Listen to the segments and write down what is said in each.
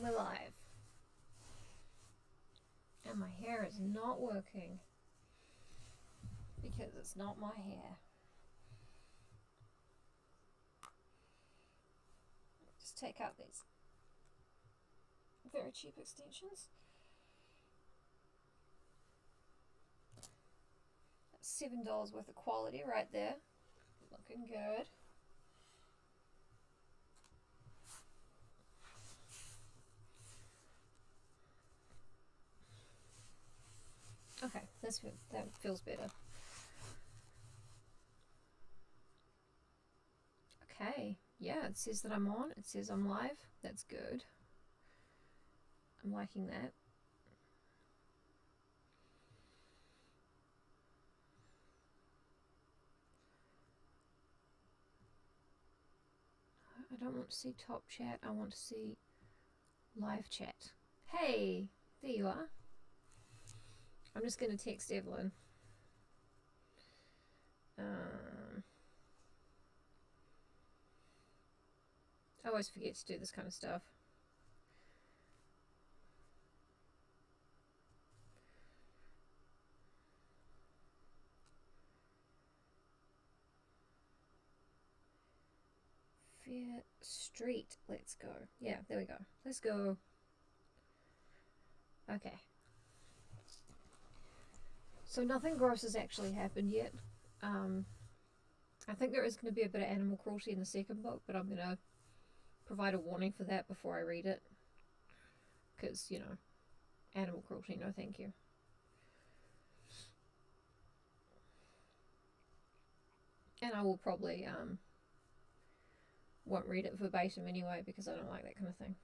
And we're live. And my hair is not working because it's not my hair. Just take out these very cheap extensions. That's $7 worth of quality right there. Looking good. Okay, that feels better. Okay, yeah, it says that I'm on. It says I'm live. That's good. I'm liking that. I don't want to see top chat. I want to see live chat. Hey, there you are. I'm just going to text Evelyn. I always forget to do this kind of stuff. Fear Street. Let's go. Yeah, there we go. Let's go. Okay. So nothing gross has actually happened yet. I think there is going to be a bit of animal cruelty in the second book, but I'm going to provide a warning for that before I read it. Because, you know, animal cruelty, no thank you. And I will probably won't read it verbatim anyway because I don't like that kind of thing.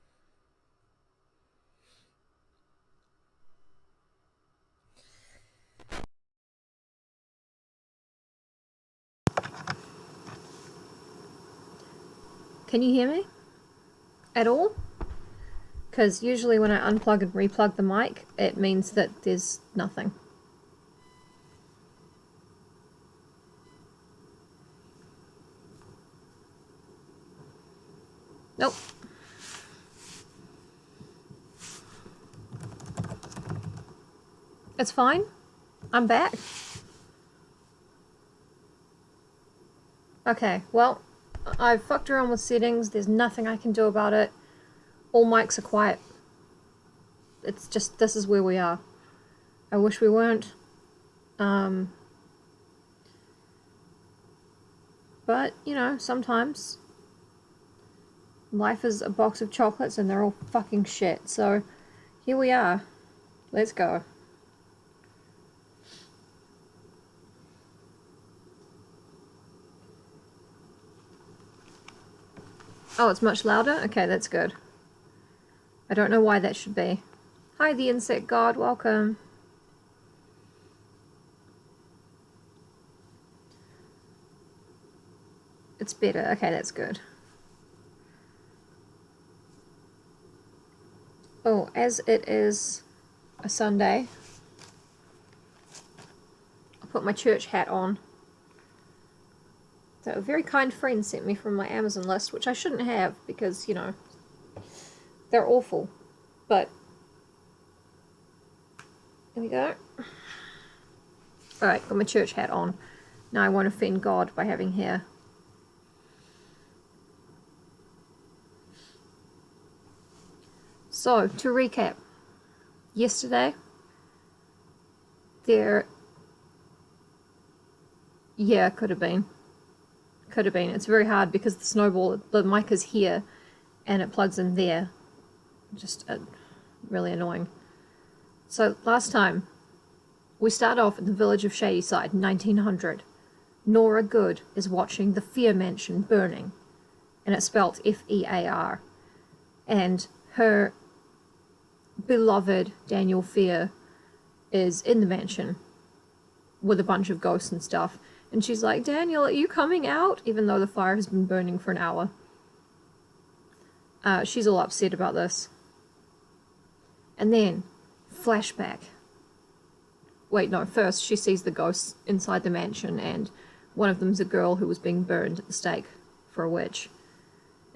Can you hear me at all? Because usually when I unplug and replug the mic, it means that there's nothing. Nope. It's fine. I'm back. Okay, well, I've fucked around with settings. There's nothing I can do about it. All mics are quiet. It's just, this is where we are. I wish we weren't. But, you know, sometimes life is a box of chocolates and they're all fucking shit. So, here we are. Let's go. Oh, it's much louder? Okay, that's good. I don't know why that should be. Hi, the insect god, welcome. It's better. Okay, that's good. Oh, as it is a Sunday, I'll put my church hat on. That a very kind friend sent me from my Amazon list, which I shouldn't have because, you know, they're awful. But, there we go. Alright, got my church hat on. Now I won't offend God by having hair. So, to recap. Yesterday, yeah, could have been. Could have been. It's very hard because the snowball, the mic is here and it plugs in there. Just really annoying. So last time we start off in the village of Shadyside, 1900. Nora Good is watching the Fear Mansion burning, and it's spelt F-E-A-R, and her beloved Daniel Fear is in the mansion with a bunch of ghosts and stuff. And she's like, Daniel, are you coming out? Even though the fire has been burning for an hour. She's all upset about this. And then, flashback. Wait, no, first she sees the ghosts inside the mansion, and one of them's a girl who was being burned at the stake for a witch.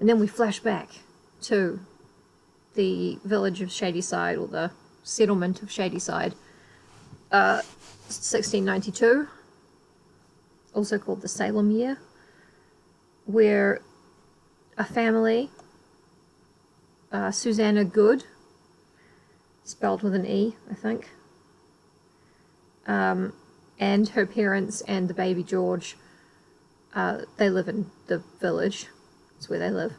And then we flash back to the village of Shadyside, or the settlement of Shadyside, 1692, also called the Salem Year, where a family, Susanna Good, spelled with an E, I think, and her parents and the baby George, they live in the village. That's where they live.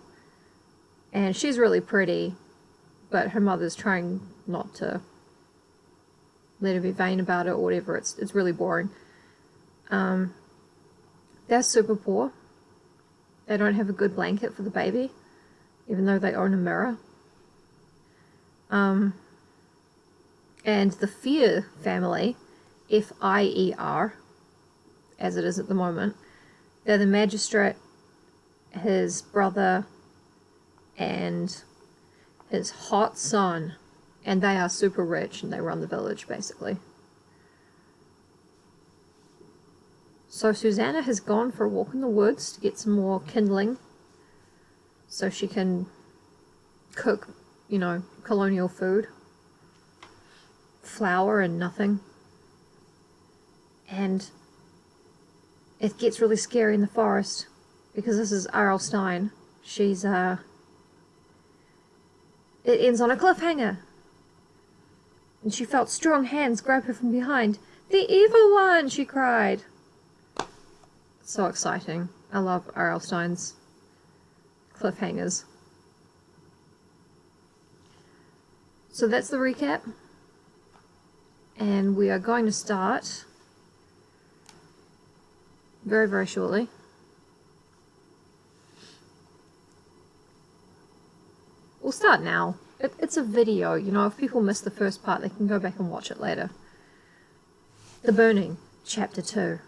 And she's really pretty, but her mother's trying not to let her be vain about it or whatever. It's really boring. They're super poor. They don't have a good blanket for the baby, even though they own a mirror. And the Fear family, F-I-E-R, as it is at the moment, they're the magistrate, his brother, and his hot son, and they are super rich, and they run the village, basically. So Susanna has gone for a walk in the woods to get some more kindling, so she can cook, you know, colonial food. Flour and nothing. And it gets really scary in the forest, because this is R.L. Stein. She's, it ends on a cliffhanger. And she felt strong hands grab her from behind. "The evil one!" she cried. So exciting. I love R.L. Stein's cliffhangers. So that's the recap. And we are going to start very, very shortly. We'll start now. It's a video, you know, if people miss the first part, they can go back and watch it later. The Burning, Chapter 2.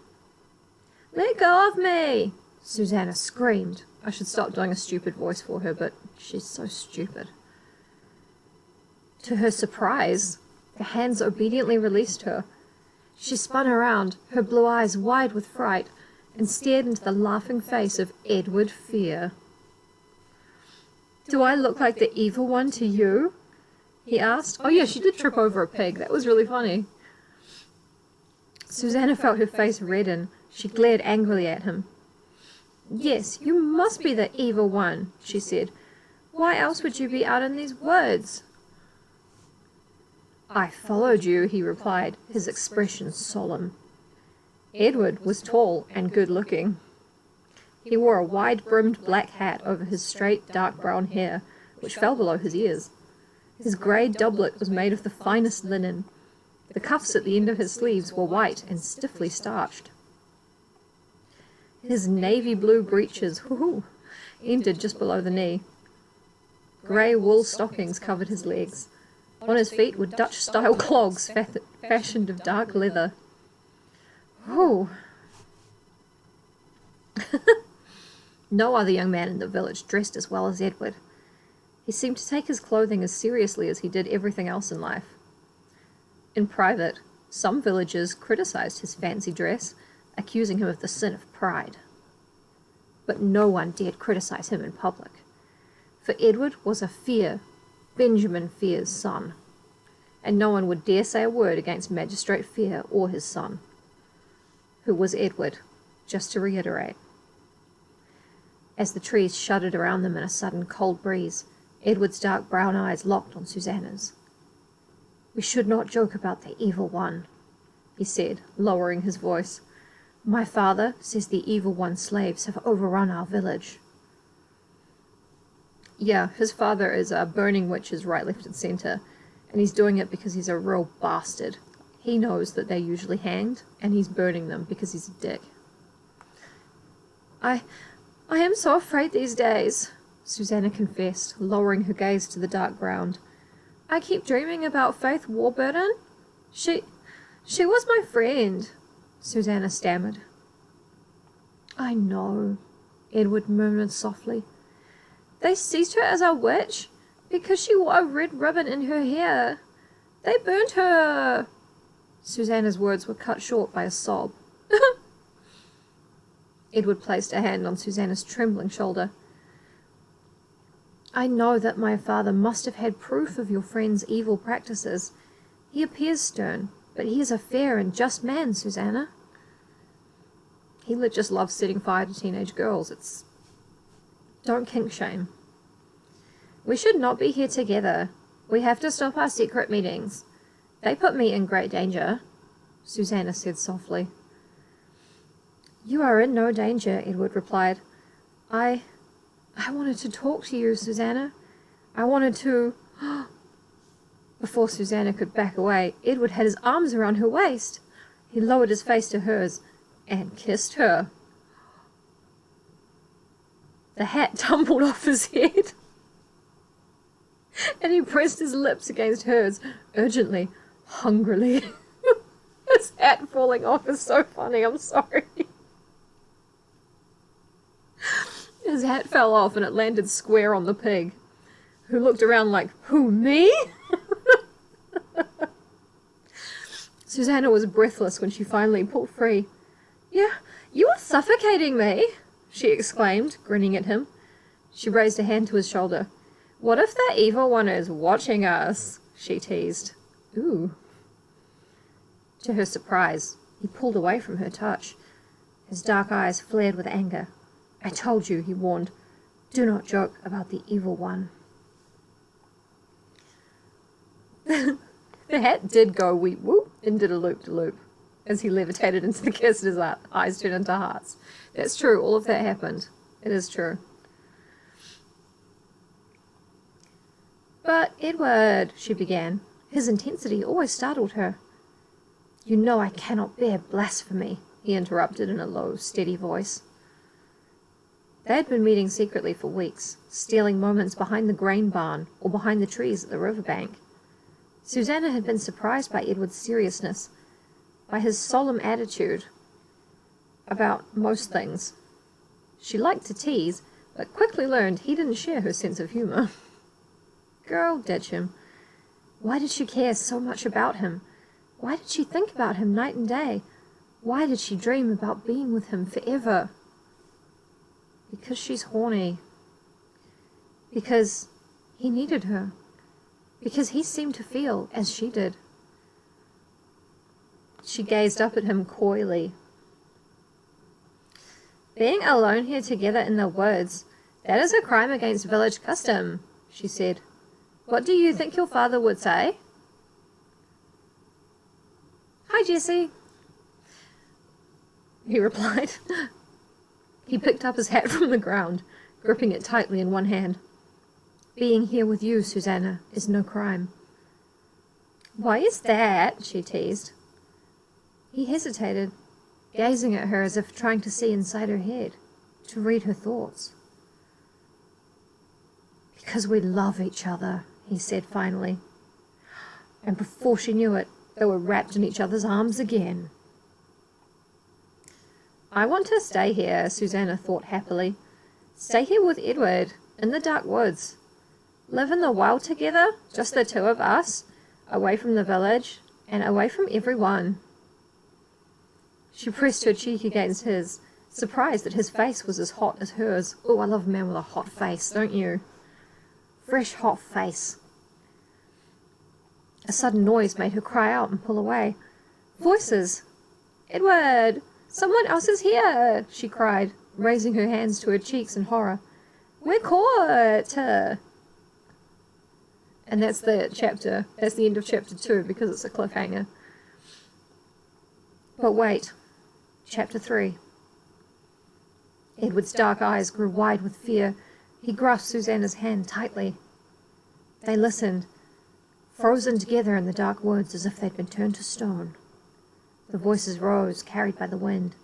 "Let go of me!" Susanna screamed. I should stop doing a stupid voice for her, but she's so stupid. To her surprise, the hands obediently released her. She spun around, her blue eyes wide with fright, and stared into the laughing face of Edward Fear. "Do I look like the evil one to you?" he asked. Oh yeah, she did trip over a pig. That was really funny. Susanna felt her face redden. She glared angrily at him. "Yes, you must be the evil one," she said. "Why else would you be out in these woods?" "I followed you," he replied, his expression solemn. Edward was tall and good-looking. He wore a wide-brimmed black hat over his straight, dark brown hair, which fell below his ears. His grey doublet was made of the finest linen. The cuffs at the end of his sleeves were white and stiffly starched. His navy-blue breeches, ended just below the knee. Grey wool stockings covered his legs. On his feet were Dutch-style clogs fashioned of dark leather. Oh. No other young man in the village dressed as well as Edward. He seemed to take his clothing as seriously as he did everything else in life. In private, some villagers criticized his fancy dress, accusing him of the sin of pride. But no one dared criticize him in public, for Edward was a Fear, Benjamin Fear's son, and no one would dare say a word against Magistrate Fear or his son, who was Edward, just to reiterate. As the trees shuddered around them in a sudden cold breeze, Edward's dark brown eyes locked on Susanna's. "We should not joke about the evil one," he said, lowering his voice. "My father says the evil one's slaves have overrun our village." Yeah, his father is burning witches right, left, and centre, and he's doing it because he's a real bastard. He knows that they're usually hanged, and he's burning them because he's a dick. I am so afraid these days," Susanna confessed, lowering her gaze to the dark ground. "I keep dreaming about Faith Warburton. She was my friend," Susanna stammered. "I know," Edward murmured softly. "They seized her as a witch because she wore a red ribbon in her hair. They burnt her." Susanna's words were cut short by a sob. Edward placed a hand on Susanna's trembling shoulder. I know that my father must have had proof of your friend's evil practices. He appears stern, but he is a fair and just man, Susanna. He just loves setting fire to teenage girls. Don't kink shame. We should not be here together. We have to stop our secret meetings. They put me in great danger, Susanna said softly. You are in no danger, Edward replied. I wanted to talk to you, Susanna. I wanted to... Before Susanna could back away, Edward had his arms around her waist. He lowered his face to hers and kissed her. The hat tumbled off his head, and he pressed his lips against hers, urgently, hungrily. His hat falling off is so funny, I'm sorry. His hat fell off and it landed square on the pig, who looked around like, who, me? Susanna was breathless when she finally pulled free. You are suffocating me, she exclaimed, grinning at him. She raised a hand to his shoulder. What if the evil one is watching us? She teased. Ooh. To her surprise, he pulled away from her touch. His dark eyes flared with anger. I told you, he warned. Do not joke about the evil one. The hat did go weep whoop and did a loop-de-loop as he levitated into the kiss and his eyes turned into hearts. That's true, all of that happened. It is true. But Edward, she began. His intensity always startled her. You know I cannot bear blasphemy, he interrupted in a low, steady voice. They had been meeting secretly for weeks, stealing moments behind the grain barn or behind the trees at the riverbank. Susanna had been surprised by Edward's seriousness, by his solemn attitude about most things. She liked to tease, but quickly learned he didn't share her sense of humor. Girl, ditch him. Why did she care so much about him? Why did she think about him night and day? Why did she dream about being with him forever? Because she's horny. Because he needed her. Because he seemed to feel as she did. She gazed up at him coyly. Being alone here together in the woods, that is a crime against village custom, she said. What do you think your father would say? Hi, Jessie, he replied. He picked up his hat from the ground, gripping it tightly in one hand. Being here with you, Susanna, is no crime. Why is that? She teased. He hesitated, gazing at her as if trying to see inside her head, to read her thoughts. Because we love each other, he said finally. And before she knew it, they were wrapped in each other's arms again. I want to stay here, Susanna thought happily. Stay here with Edward, in the dark woods. Live in the wild together, just the two of us, away from the village, and away from everyone. She pressed her cheek against his, surprised that his face was as hot as hers. Oh, I love a man with a hot face, don't you? Fresh, hot face. A sudden noise made her cry out and pull away. Voices! Edward! Someone else is here! She cried, raising her hands to her cheeks in horror. We're caught! And that's the chapter. That's the end of chapter 2 because it's a cliffhanger. But wait. Chapter 3. Edward's dark eyes grew wide with fear. He grasped Susanna's hand tightly. They listened, frozen together in the dark woods as if they'd been turned to stone. The voices rose, carried by the wind.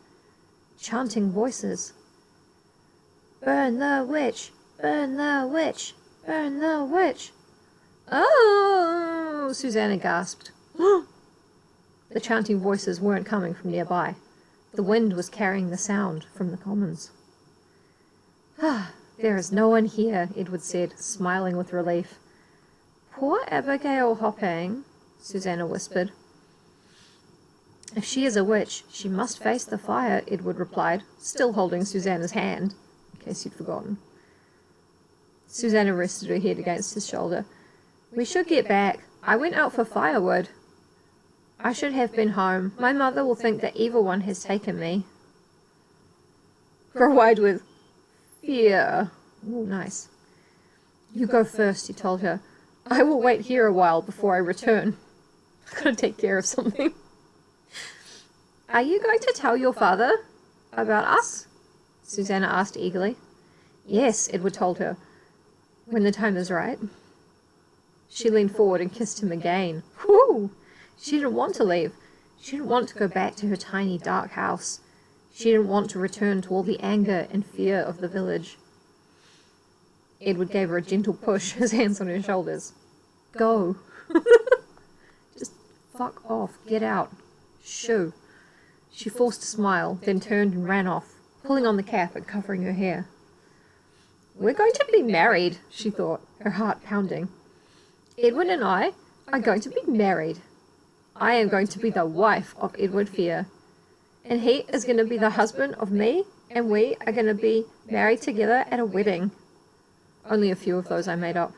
Chanting voices. Burn the witch! Burn the witch! Burn the witch! Oh! Susanna gasped. The chanting voices weren't coming from nearby. The wind was carrying the sound from the commons. Ah, there is no one here, Edward said, smiling with relief. Poor Abigail Hopping, Susanna whispered. If she is a witch, she must face the fire, Edward replied, still holding Susanna's hand, in case you'd forgotten. Susanna rested her head against his shoulder. We should get back. I went out for firewood. I should have been home. My mother will think the evil one has taken me. Grow-eyed with fear. Oh, nice. You go first, he told her. I will wait here a while before I return. I've got to take care of something. Are you going to tell your father about us? Susanna asked eagerly. Yes, Edward told her, when the time is right. She leaned forward and kissed him again. Whew! She didn't want to leave. She didn't want to go back to her tiny dark house. She didn't want to return to all the anger and fear of the village. Edward gave her a gentle push, his hands on her shoulders. Go. Just fuck off. Get out. Shoo. She forced a smile, then turned and ran off, pulling on the cap and covering her hair. We're going to be married, she thought, her heart pounding. Edward and I are going to be married. I am going to be the wife of Edward Fear. And he is going to be the husband of me, and we are going to be married together at a wedding. Only a few of those I made up.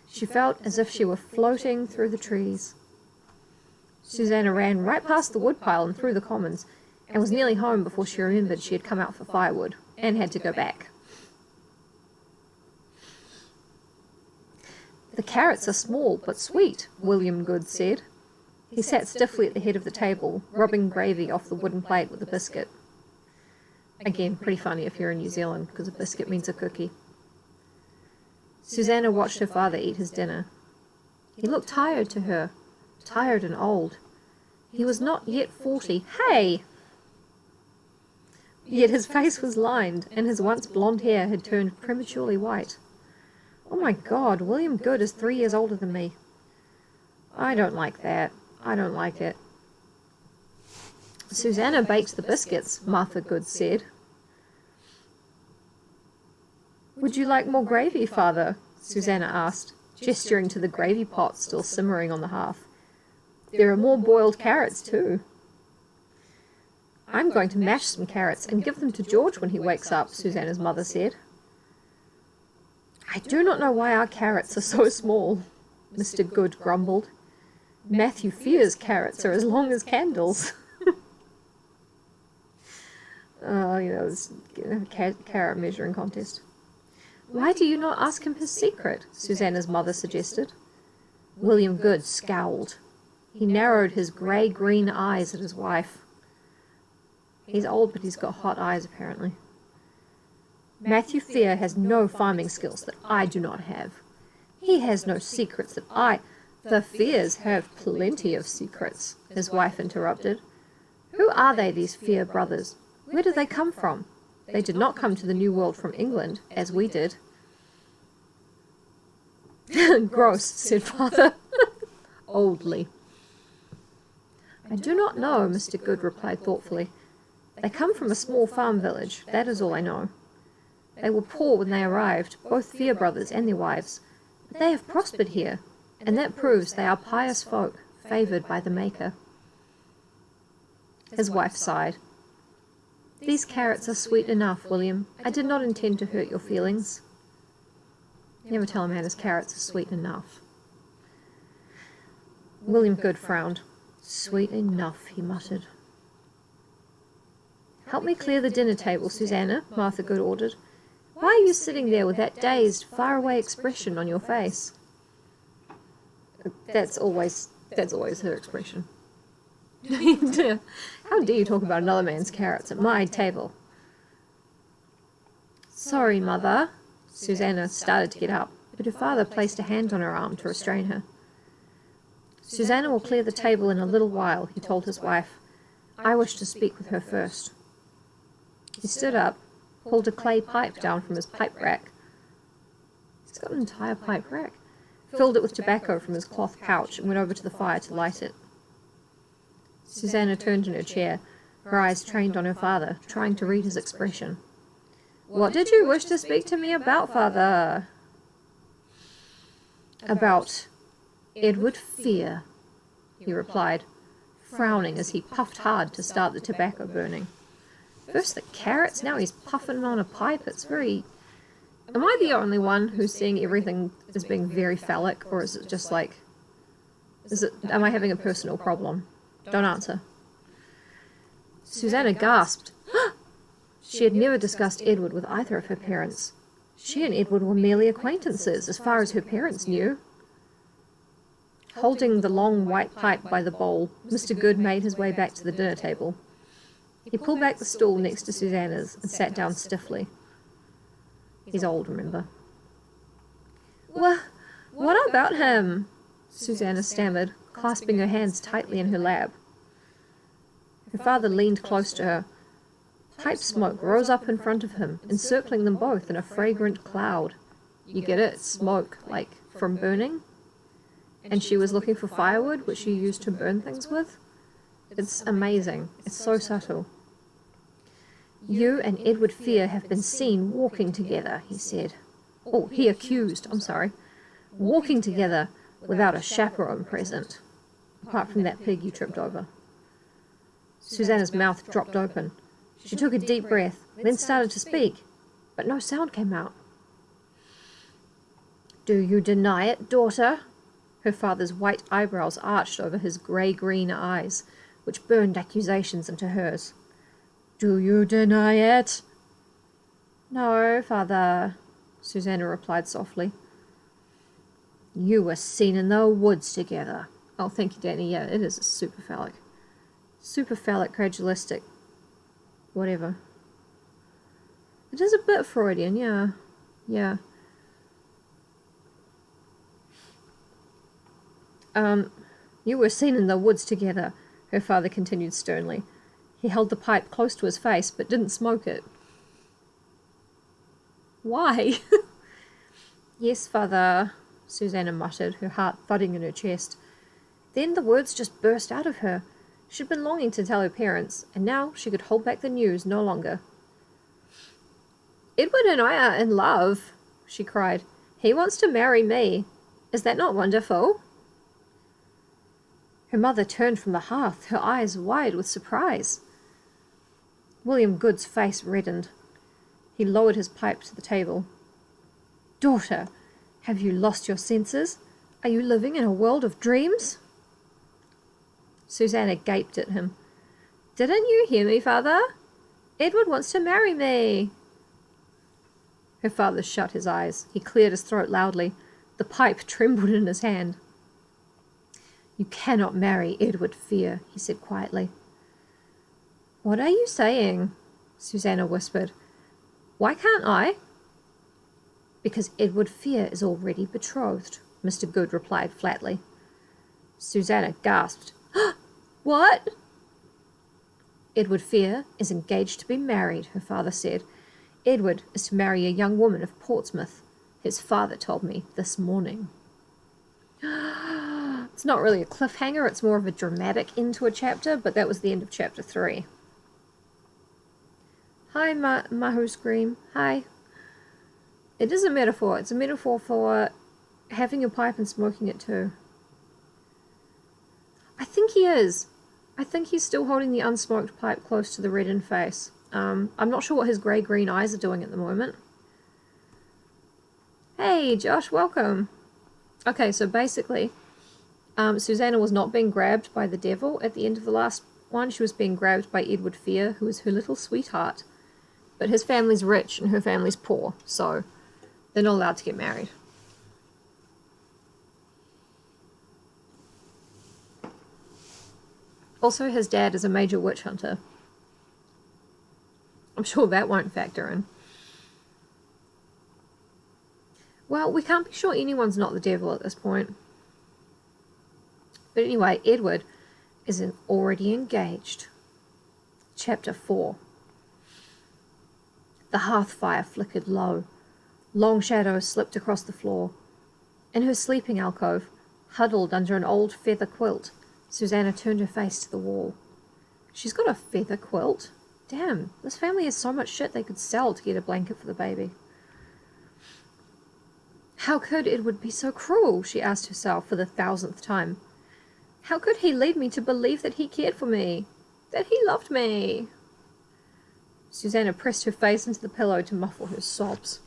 She felt as if she were floating through the trees. Susanna ran right past the woodpile and through the commons, and was nearly home before she remembered she had come out for firewood, and had to go back. The carrots are small but sweet, William Good said. He sat stiffly at the head of the table, rubbing gravy off the wooden plate with a biscuit. Again, pretty funny if you're in New Zealand, because a biscuit means a cookie. Susanna watched her father eat his dinner. He looked tired to her, tired and old. He was not yet 40. Hey! Yet his face was lined, and his once blonde hair had turned prematurely white. Oh my God, William Good is 3 years older than me. I don't like that. I don't like it. Susanna baked the biscuits, Martha Good said. Would you like more gravy, Father? Susanna asked, gesturing to the gravy pot still simmering on the hearth. There are more boiled carrots, too. I'm going to mash some carrots and give them to George when he wakes up, Susanna's mother said. I do not know why our carrots are so small, Mr. Good grumbled. Matthew Fear's carrots are as long as candles. Oh, this carrot measuring contest. Why do you not ask him his secret? Susanna's mother suggested. William Good scowled. He narrowed his grey-green eyes at his wife. He's old, but he's got hot eyes, apparently. Matthew Fear has no farming skills that I do not have. He has no secrets that I... The Fears have plenty of secrets, his wife interrupted. Who are they, these Fear brothers? Where do they come from? They did not come to the New World from England, as we did. Gross, said Father, oldly. I do not know, Mr. Good replied thoughtfully. They come from a small farm village, that is all I know. They were poor when they arrived, both Fear brothers and their wives, but they have prospered here, and that proves they are pious folk, favoured by the Maker. His wife sighed. These carrots are sweet enough, William. I did not intend to hurt your feelings. Never tell a man his carrots are sweet enough. William Good frowned. Sweet enough, he muttered. Help me clear the dinner table, Susanna, Martha Good ordered. Why are you sitting there with that dazed, faraway expression on your face? That's always her expression. How dare you talk about another man's carrots at my table? Sorry, Mother. Susanna started to get up, but her father placed a hand on her arm to restrain her. Susanna will clear the table in a little while, he told his wife. I wish to speak with her first. He stood up, pulled a clay pipe down from his pipe rack. He's got an entire pipe rack. Filled it with tobacco from his cloth pouch and went over to the fire to light it. Susanna turned in her chair, her eyes trained on her father, trying to read his expression. What did you wish to speak to me about, Father? About Edward Fear, he replied, frowning as he puffed hard to start the tobacco burning. First the carrots, now he's puffing on a pipe. It's very... Am I the only one who's seeing everything as being very phallic, or is it just like, am I having a personal problem? Don't answer. Susanna gasped. She had never discussed Edward with either of her parents. She and Edward were merely acquaintances, as far as her parents knew. Holding the long white pipe by the bowl, Mr. Good made his way back to the dinner table. He pulled back the stool next to Susanna's and sat down stiffly. He's old, remember. What about him? Susanna stammered, clasping her hands tightly in her lap. Her father leaned close to her. Pipe smoke rose up in front of him, encircling them both in a fragrant cloud. You get it? Smoke, like from burning? And she was looking for firewood, which she used to burn things with? It's amazing. It's so subtle. You and Edward Fear have been seen walking together, he said. Oh, he accused, I'm sorry. Walking together without a chaperone present. Apart from that pig you tripped over. Susanna's mouth dropped open. She took a deep breath, then started to speak, but no sound came out. Do you deny it, daughter? Her father's white eyebrows arched over his grey-green eyes, which burned accusations into hers. Do you deny it? No, father, Susanna replied softly. You were seen in the woods together. Oh, thank you, Danny. Yeah, it is super phallic. Super phallic, gradualistic. Whatever. It is a bit Freudian, yeah. Yeah. You were seen in the woods together, her father continued sternly. He held the pipe close to his face, but didn't smoke it. Why? Yes, father, Susanna muttered, her heart thudding in her chest. Then the words just burst out of her. She'd been longing to tell her parents, and now she could hold back the news no longer. Edward and I are in love, she cried. He wants to marry me. Is that not wonderful? Her mother turned from the hearth, her eyes wide with surprise. William Good's face reddened. He lowered his pipe to the table. Daughter, have you lost your senses? Are you living in a world of dreams? Susanna gaped at him. Didn't you hear me, father? Edward wants to marry me. Her father shut his eyes. He cleared his throat loudly. The pipe trembled in his hand. You cannot marry Edward Fear, he said quietly. What are you saying? Susanna whispered. Why can't I? Because Edward Fear is already betrothed, Mr. Good replied flatly. Susanna gasped. What? Edward Fear is engaged to be married, her father said. Edward is to marry a young woman of Portsmouth. His father told me this morning. It's not really a cliffhanger, it's more of a dramatic end to a chapter, but that was the end of chapter 3. Hi, Mahu Scream. Hi. It is a metaphor. It's a metaphor for having a pipe and smoking it too. I think he is. I think he's still holding the unsmoked pipe close to the reddened face. I'm not sure what his grey-green eyes are doing at the moment. Hey, Josh, welcome. Okay, so basically, Susanna was not being grabbed by the devil at the end of the last one. She was being grabbed by Edward Fear, who was her little sweetheart. But his family's rich and her family's poor, so they're not allowed to get married. Also, his dad is a major witch hunter. I'm sure that won't factor in. Well, we can't be sure anyone's not the devil at this point. But anyway, Edward is already engaged. Chapter 4. The hearth fire flickered low. Long shadows slipped across the floor. In her sleeping alcove, huddled under an old feather quilt, Susanna turned her face to the wall. She's got a feather quilt? Damn, this family has so much shit they could sell to get a blanket for the baby. How could Edward be so cruel? She asked herself for the 1000th time. How could he lead me to believe that he cared for me? That he loved me? Susanna pressed her face into the pillow to muffle her sobs.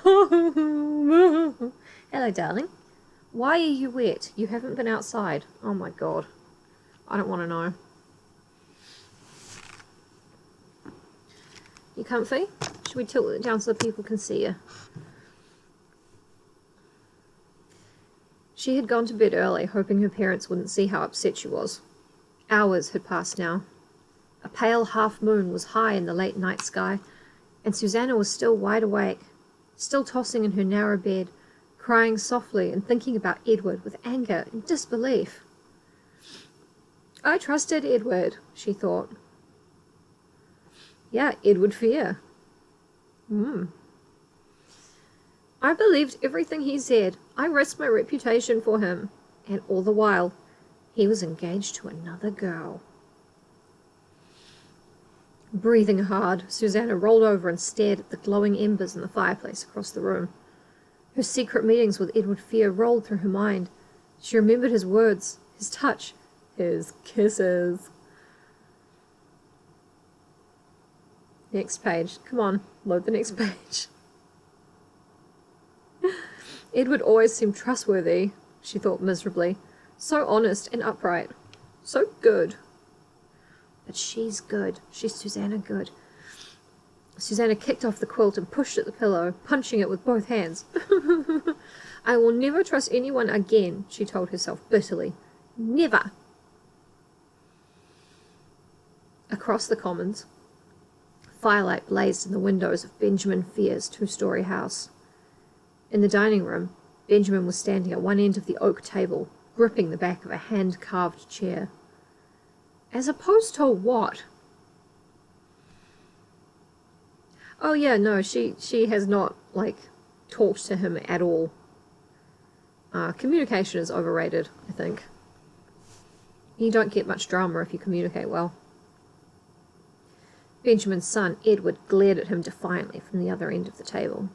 Hello, darling. Why are you wet? You haven't been outside. Oh my god. I don't want to know. You comfy? Should we tilt it down so that people can see you? She had gone to bed early, hoping her parents wouldn't see how upset she was. Hours had passed now. A pale half-moon was high in the late night sky, and Susanna was still wide awake, still tossing in her narrow bed, crying softly and thinking about Edward with anger and disbelief. I trusted Edward, she thought. Yeah, Edward Fear. I believed everything he said. I risked my reputation for him. And all the while, he was engaged to another girl. Breathing hard, Susanna rolled over and stared at the glowing embers in the fireplace across the room. Her secret meetings with Edward Fear rolled through her mind. She remembered his words, his touch, his kisses. Next page. Come on, load the next page. Edward always seemed trustworthy, she thought miserably. So honest and upright. So good. But she's good. She's Susanna good. Susanna kicked off the quilt and pushed at the pillow, punching it with both hands. I will never trust anyone again, she told herself bitterly. Never. Across the commons, firelight blazed in the windows of Benjamin Fear's two-story house. In the dining room, Benjamin was standing at one end of the oak table, gripping the back of a hand-carved chair. As opposed to what? Oh yeah, no, she has not, talked to him at all. Communication is overrated, I think. You don't get much drama if you communicate well. Benjamin's son, Edward, glared at him defiantly from the other end of the table.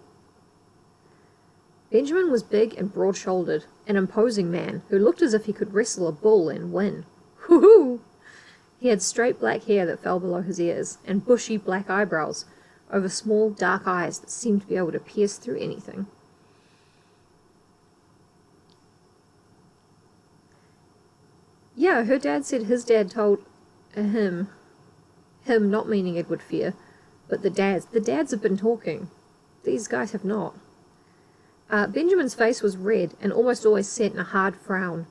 Benjamin was big and broad-shouldered, an imposing man who looked as if he could wrestle a bull and win. Hoo-hoo! He had straight black hair that fell below his ears, and bushy black eyebrows over small dark eyes that seemed to be able to pierce through anything. Yeah, her dad said his dad told him not meaning Edward Fear, but the dads have been talking. These guys have not. Benjamin's face was red and almost always set in a hard frown.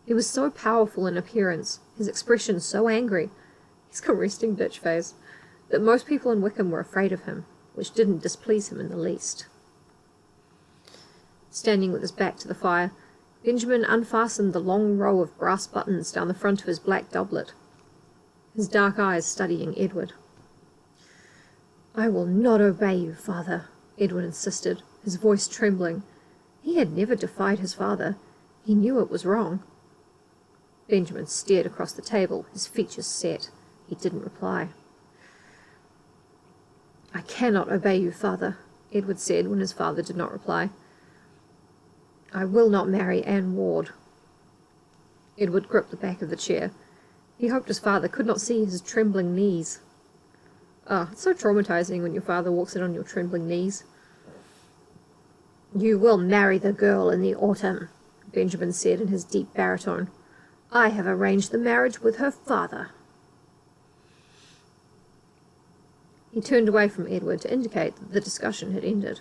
He was so powerful in appearance, his expression so angry, he's got resting bitch face, that most people in Wickham were afraid of him, which didn't displease him in the least. Standing with his back to the fire, Benjamin unfastened the long row of brass buttons down the front of his black doublet, his dark eyes studying Edward. I will not obey you, father, Edward insisted, his voice trembling. He had never defied his father. He knew it was wrong. Benjamin stared across the table, his features set. He didn't reply. I cannot obey you, father, Edward said when his father did not reply. I will not marry Anne Ward. Edward gripped the back of the chair. He hoped his father could not see his trembling knees. It's so traumatizing when your father walks in on your trembling knees. You will marry the girl in the autumn, Benjamin said in his deep baritone. I have arranged the marriage with her father. He turned away from Edward to indicate that the discussion had ended.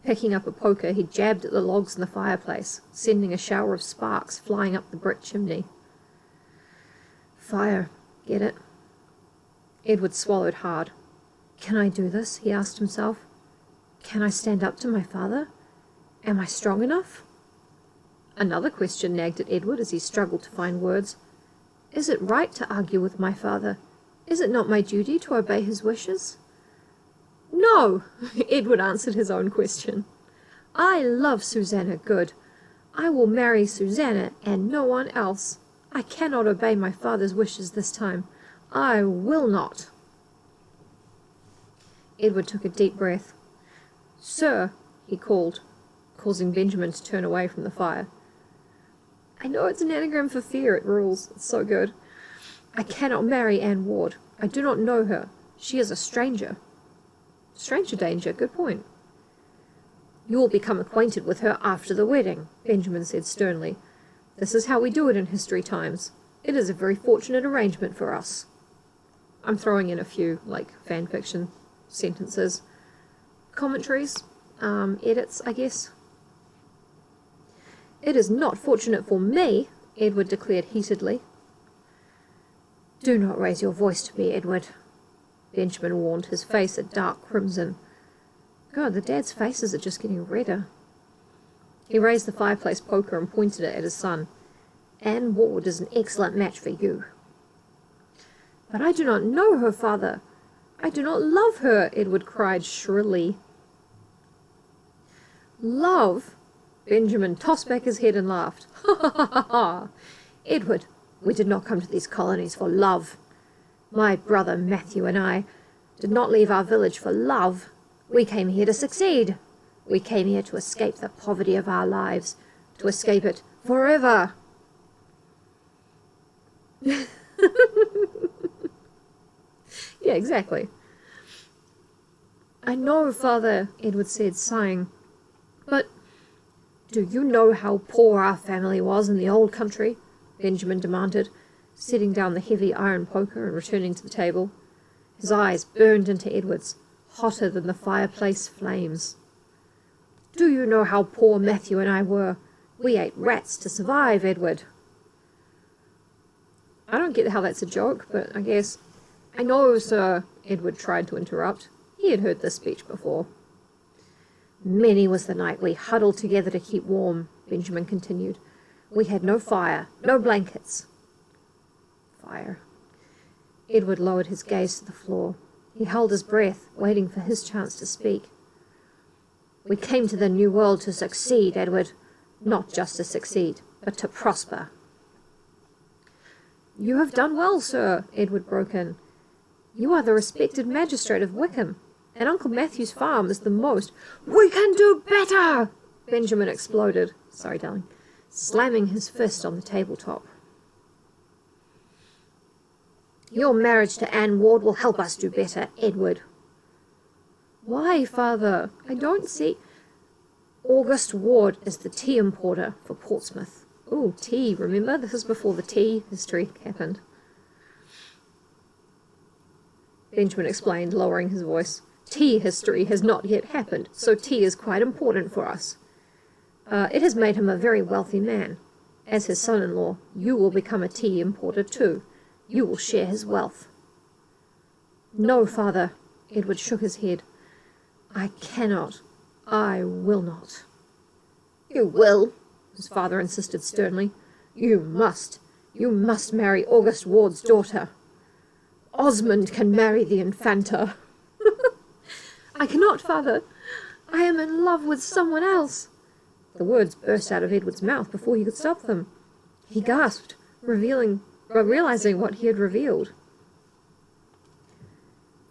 Picking up a poker, he jabbed at the logs in the fireplace, sending a shower of sparks flying up the brick chimney. Fire, get it? Edward swallowed hard. Can I do this? He asked himself. Can I stand up to my father? Am I strong enough? Another question nagged at Edward as he struggled to find words. Is it right to argue with my father? Is it not my duty to obey his wishes? No, Edward answered his own question. I love Susanna Good. I will marry Susanna and no one else. I cannot obey my father's wishes this time. I will not. Edward took a deep breath. Sir, he called, causing Benjamin to turn away from the fire. I know it's an anagram for fear, it rules. It's so good. I cannot marry Anne Ward. I do not know her. She is a stranger. Stranger danger, good point. You will become acquainted with her after the wedding, Benjamin said sternly. This is how we do it in history times. It is a very fortunate arrangement for us. I'm throwing in a few, fan fiction sentences. Commentaries, edits, I guess. It is not fortunate for me, Edward declared heatedly. Do not raise your voice to me, Edward, Benjamin warned, his face a dark crimson. God, the dad's faces are just getting redder. He raised the fireplace poker and pointed it at his son. Anne Ward is an excellent match for you. But I do not know her, father. I do not love her, Edward cried shrilly. Love? Benjamin tossed back his head and laughed. Ha ha ha ha ha! Edward, we did not come to these colonies for love. My brother Matthew and I did not leave our village for love. We came here to succeed. We came here to escape the poverty of our lives, to escape it forever. Yeah, exactly. I know, father, Edward said, sighing, but do you know how poor our family was in the old country? Benjamin demanded, setting down the heavy iron poker and returning to the table. His eyes burned into Edward's, hotter than the fireplace flames. Do you know how poor Matthew and I were? We ate rats to survive, Edward. I don't get how that's a joke, but I guess... I know, sir, Edward tried to interrupt. He had heard this speech before. Many was the night we huddled together to keep warm, Benjamin continued. We had no fire, no blankets. Fire. Edward lowered his gaze to the floor. He held his breath, waiting for his chance to speak. We came to the New World to succeed, Edward. Not just to succeed, but to prosper. You have done well, sir, Edward broke in. You are the respected magistrate of Wickham, and Uncle Matthew's farm is the most... We can do better! Benjamin exploded. Sorry, darling. Slamming his fist on the tabletop. Your marriage to Anne Ward will help us do better, Edward. Why, father? I don't see... August Ward is the tea importer for Portsmouth. Ooh, tea, remember? This is before the tea history happened. Benjamin explained, lowering his voice. Tea history has not yet happened, so tea is quite important for us. It has made him a very wealthy man. As his son-in-law, you will become a tea importer too. You will share his wealth. No, father, Edward shook his head. I cannot. I will not. You will, his father insisted sternly. You must. You must marry August Ward's daughter. Osmond can marry the Infanta. I cannot, father. I am in love with someone else. The words burst out of Edward's mouth before he could stop them. He gasped, realizing what he had revealed.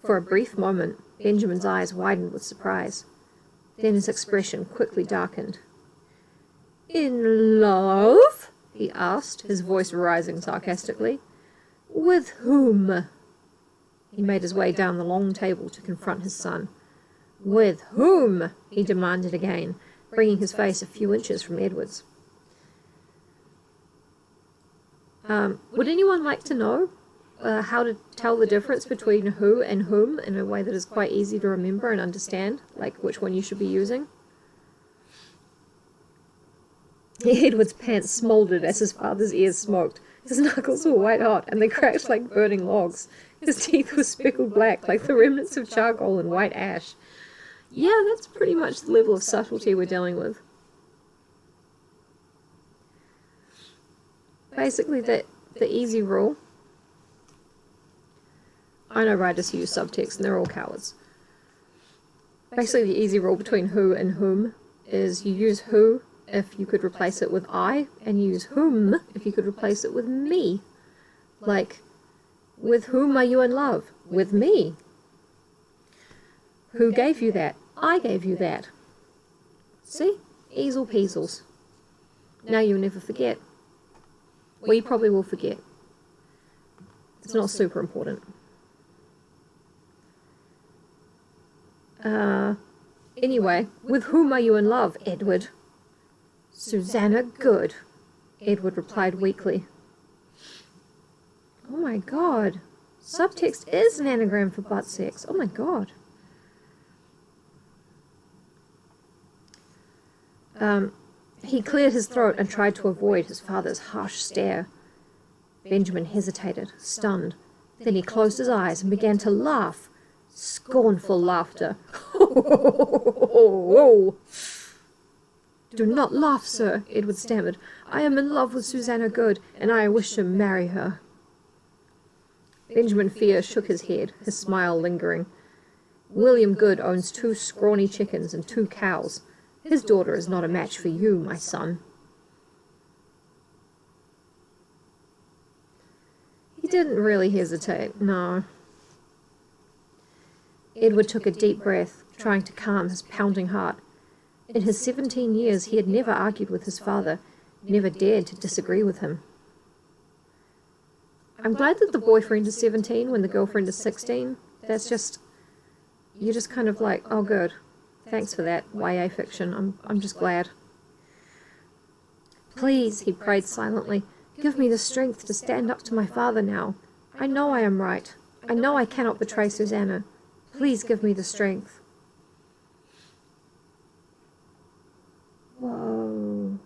For a brief moment, Benjamin's eyes widened with surprise. Then his expression quickly darkened. In love? He asked, his voice rising sarcastically. With whom? He made his way down the long table to confront his son. With whom? He demanded again, bringing his face a few inches from Edward's. Would anyone like to know how to tell the difference between who and whom in a way that is quite easy to remember and understand, like which one you should be using? Edward's pants smouldered as his father's ears smoked. His knuckles were white hot, and they cracked like burning logs. His teeth were speckled black, like the remnants of charcoal and white ash. Yeah, that's pretty much the level of subtlety we're dealing with. Basically, the easy rule... I know writers who use subtext, and they're all cowards. Basically, the easy rule between who and whom is you use who if you could replace it with I, and you use whom if you could replace it with me. Like, with whom are you in love? With me. Who gave you that? I gave you that. See? Easel peasels. Now you'll never forget. We probably will forget. It's not super important. Anyway, with whom are you in love, Edward? Susanna Good, Edward replied weakly. Oh my god. Subtext is an anagram for butt sex. Oh my god. He cleared his throat and tried to avoid his father's harsh stare. Benjamin hesitated, stunned. Then he closed his eyes and began to laugh. Scornful laughter. Do not laugh, sir, Edward stammered. I am in love with Susanna Good, and I wish to marry her. Benjamin Fear shook his head, his smile lingering. William Good owns 2 scrawny chickens and 2 cows. His daughter is not a match for you, my son. He didn't really hesitate, no. Edward took a deep breath, trying to calm his pounding heart. In his 17 years, he had never argued with his father, never dared to disagree with him. I'm glad that the boyfriend is 17 when the girlfriend is 16. That's just... You're just kind of like, oh good. Thanks for that, YA fiction. I'm just glad. Please, he prayed silently, give me the strength to stand up to my father now. I know I am right. I know I cannot betray Susanna. Please give me the strength. Whoa.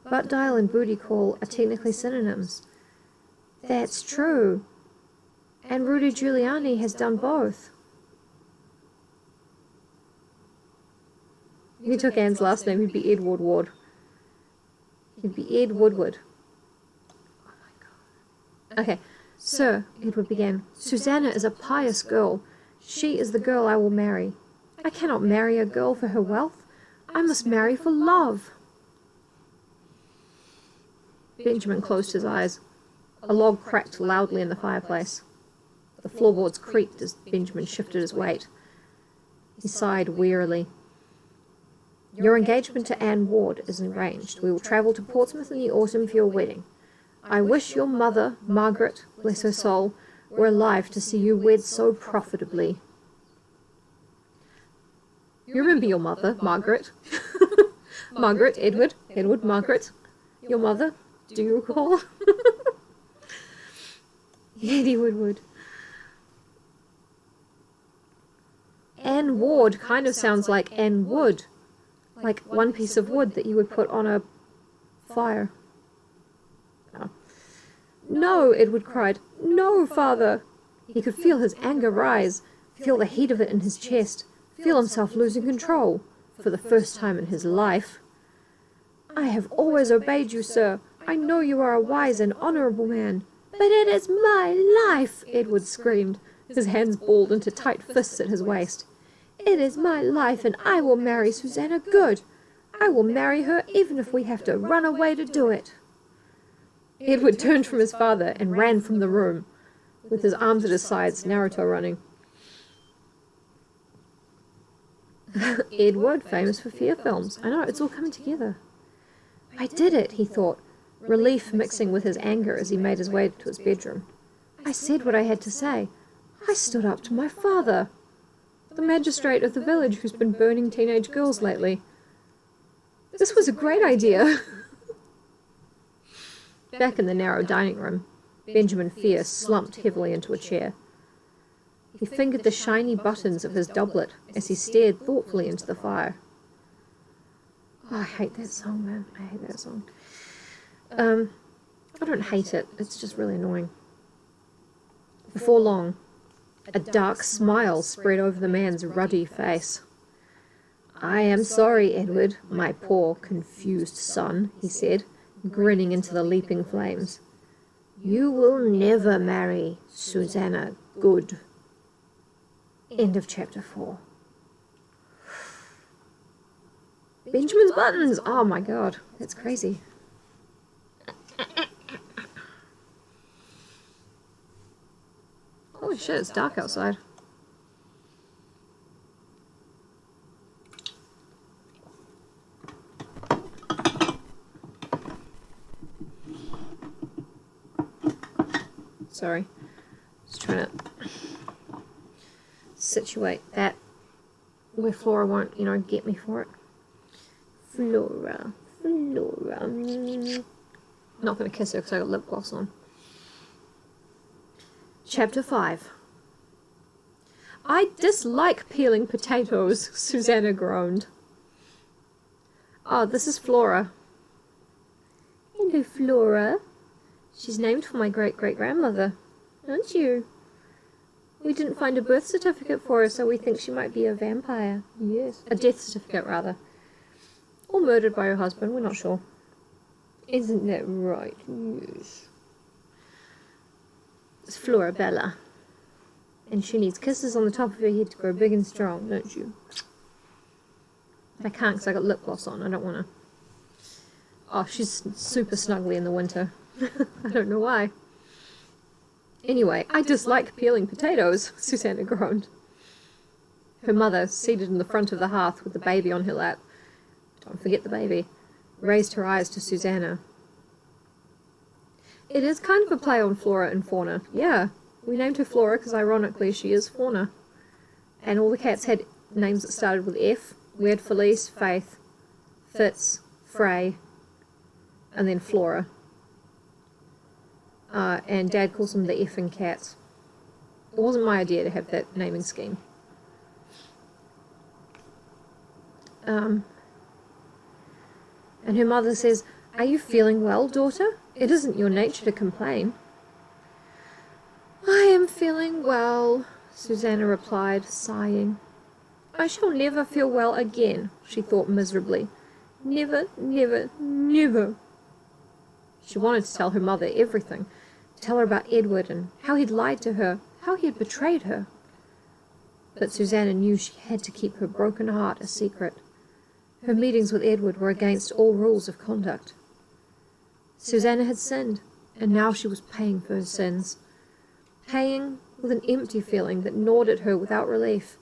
Butt dial and booty call are technically synonyms. That's true. And Rudy Giuliani has done both. If he took Anne's last name, he'd be Ed Woodward. He'd be Ed Woodward. Oh my god. Okay, sir, Edward began, Susanna is a pious girl. She is the girl I will marry. I cannot marry a girl for her wealth. I must marry for love. Benjamin closed his eyes. A log cracked loudly in the fireplace. The floorboards creaked as Benjamin shifted his weight. He sighed wearily. Your engagement to Anne Ward is arranged. We will travel to Portsmouth in the autumn for your wedding. I wish your mother, Margaret, bless her soul, were alive to see you wed so profitably. You remember your mother, Margaret? Margaret, Edward, Margaret. Your mother, do you recall? Eddie Woodward. Anne Ward kind of sounds like Anne Wood. Like one piece of wood that you would put on a fire. Oh. No, Edward cried. No, father. He could feel his anger rise, feel the heat of it in his chest, feel himself losing control, for the first time in his life. I have always obeyed you, sir. I know you are a wise and honourable man. But it is my life, Edward screamed, his hands balled into tight fists at his waist. It is my life, and I will marry Susanna Good. I will marry her even if we have to run away to do it. Edward turned from his father and ran from the room, with his arms at his sides, Naruto running. Edward, famous for fear films. I know, it's all coming together. I did it, he thought, relief mixing with his anger as he made his way to his bedroom. I said what I had to say. I stood up to my father, the magistrate of the village who's been burning teenage girls lately. This was a great idea. Back in the narrow dining room, Benjamin Fear slumped heavily into a chair. He fingered the shiny buttons of his doublet as he stared thoughtfully into the fire. Oh, I hate that song, man. I hate that song. I don't hate it. It's just really annoying. Before long, a dark smile spread over the man's ruddy face. I am sorry, Edward, my poor, confused son, he said, grinning into the leaping flames. You will never marry Susanna Good. End of chapter 4. Benjamin's buttons! Oh my god, that's crazy. Holy shit, it's dark outside. Sorry. Just trying to situate that where Flora won't, get me for it. Flora. Not going to kiss her because I got lip gloss on. Chapter 5. I dislike peeling potatoes, Susanna groaned. Oh, this is Flora. Hello, Flora. She's named for my great-great-grandmother, aren't you? We didn't find a birth certificate for her, so we think she might be a vampire. Yes. A death certificate, rather. Or murdered by her husband, we're not sure. Isn't that right? Yes. It's Flora Bella. And she needs kisses on the top of her head to grow big and strong, don't you? I can't because I got lip gloss on. I don't want to. Oh, she's super snuggly in the winter. I don't know why. Anyway, I dislike peeling potatoes, Susanna groaned. Her mother, seated in the front of the hearth with the baby on her lap, don't forget the baby, raised her eyes to Susanna. It is kind of a play on flora and fauna. Yeah, we named her Flora because ironically she is fauna. And all the cats had names that started with F. We had Felice, Faith, Fitz, Frey, and then Flora. And Dad calls them the effing cats. It wasn't my idea to have that naming scheme. And her mother says, "Are you feeling well, daughter? It isn't your nature to complain." "I am feeling well," Susanna replied, sighing. "I shall never feel well again," she thought miserably. "Never, never, never." She wanted to tell her mother everything. Tell her about Edward and how he'd lied to her, how he had betrayed her. But Susanna knew she had to keep her broken heart a secret. Her meetings with Edward were against all rules of conduct. Susanna had sinned, and now she was paying for her sins. Paying with an empty feeling that gnawed at her without relief.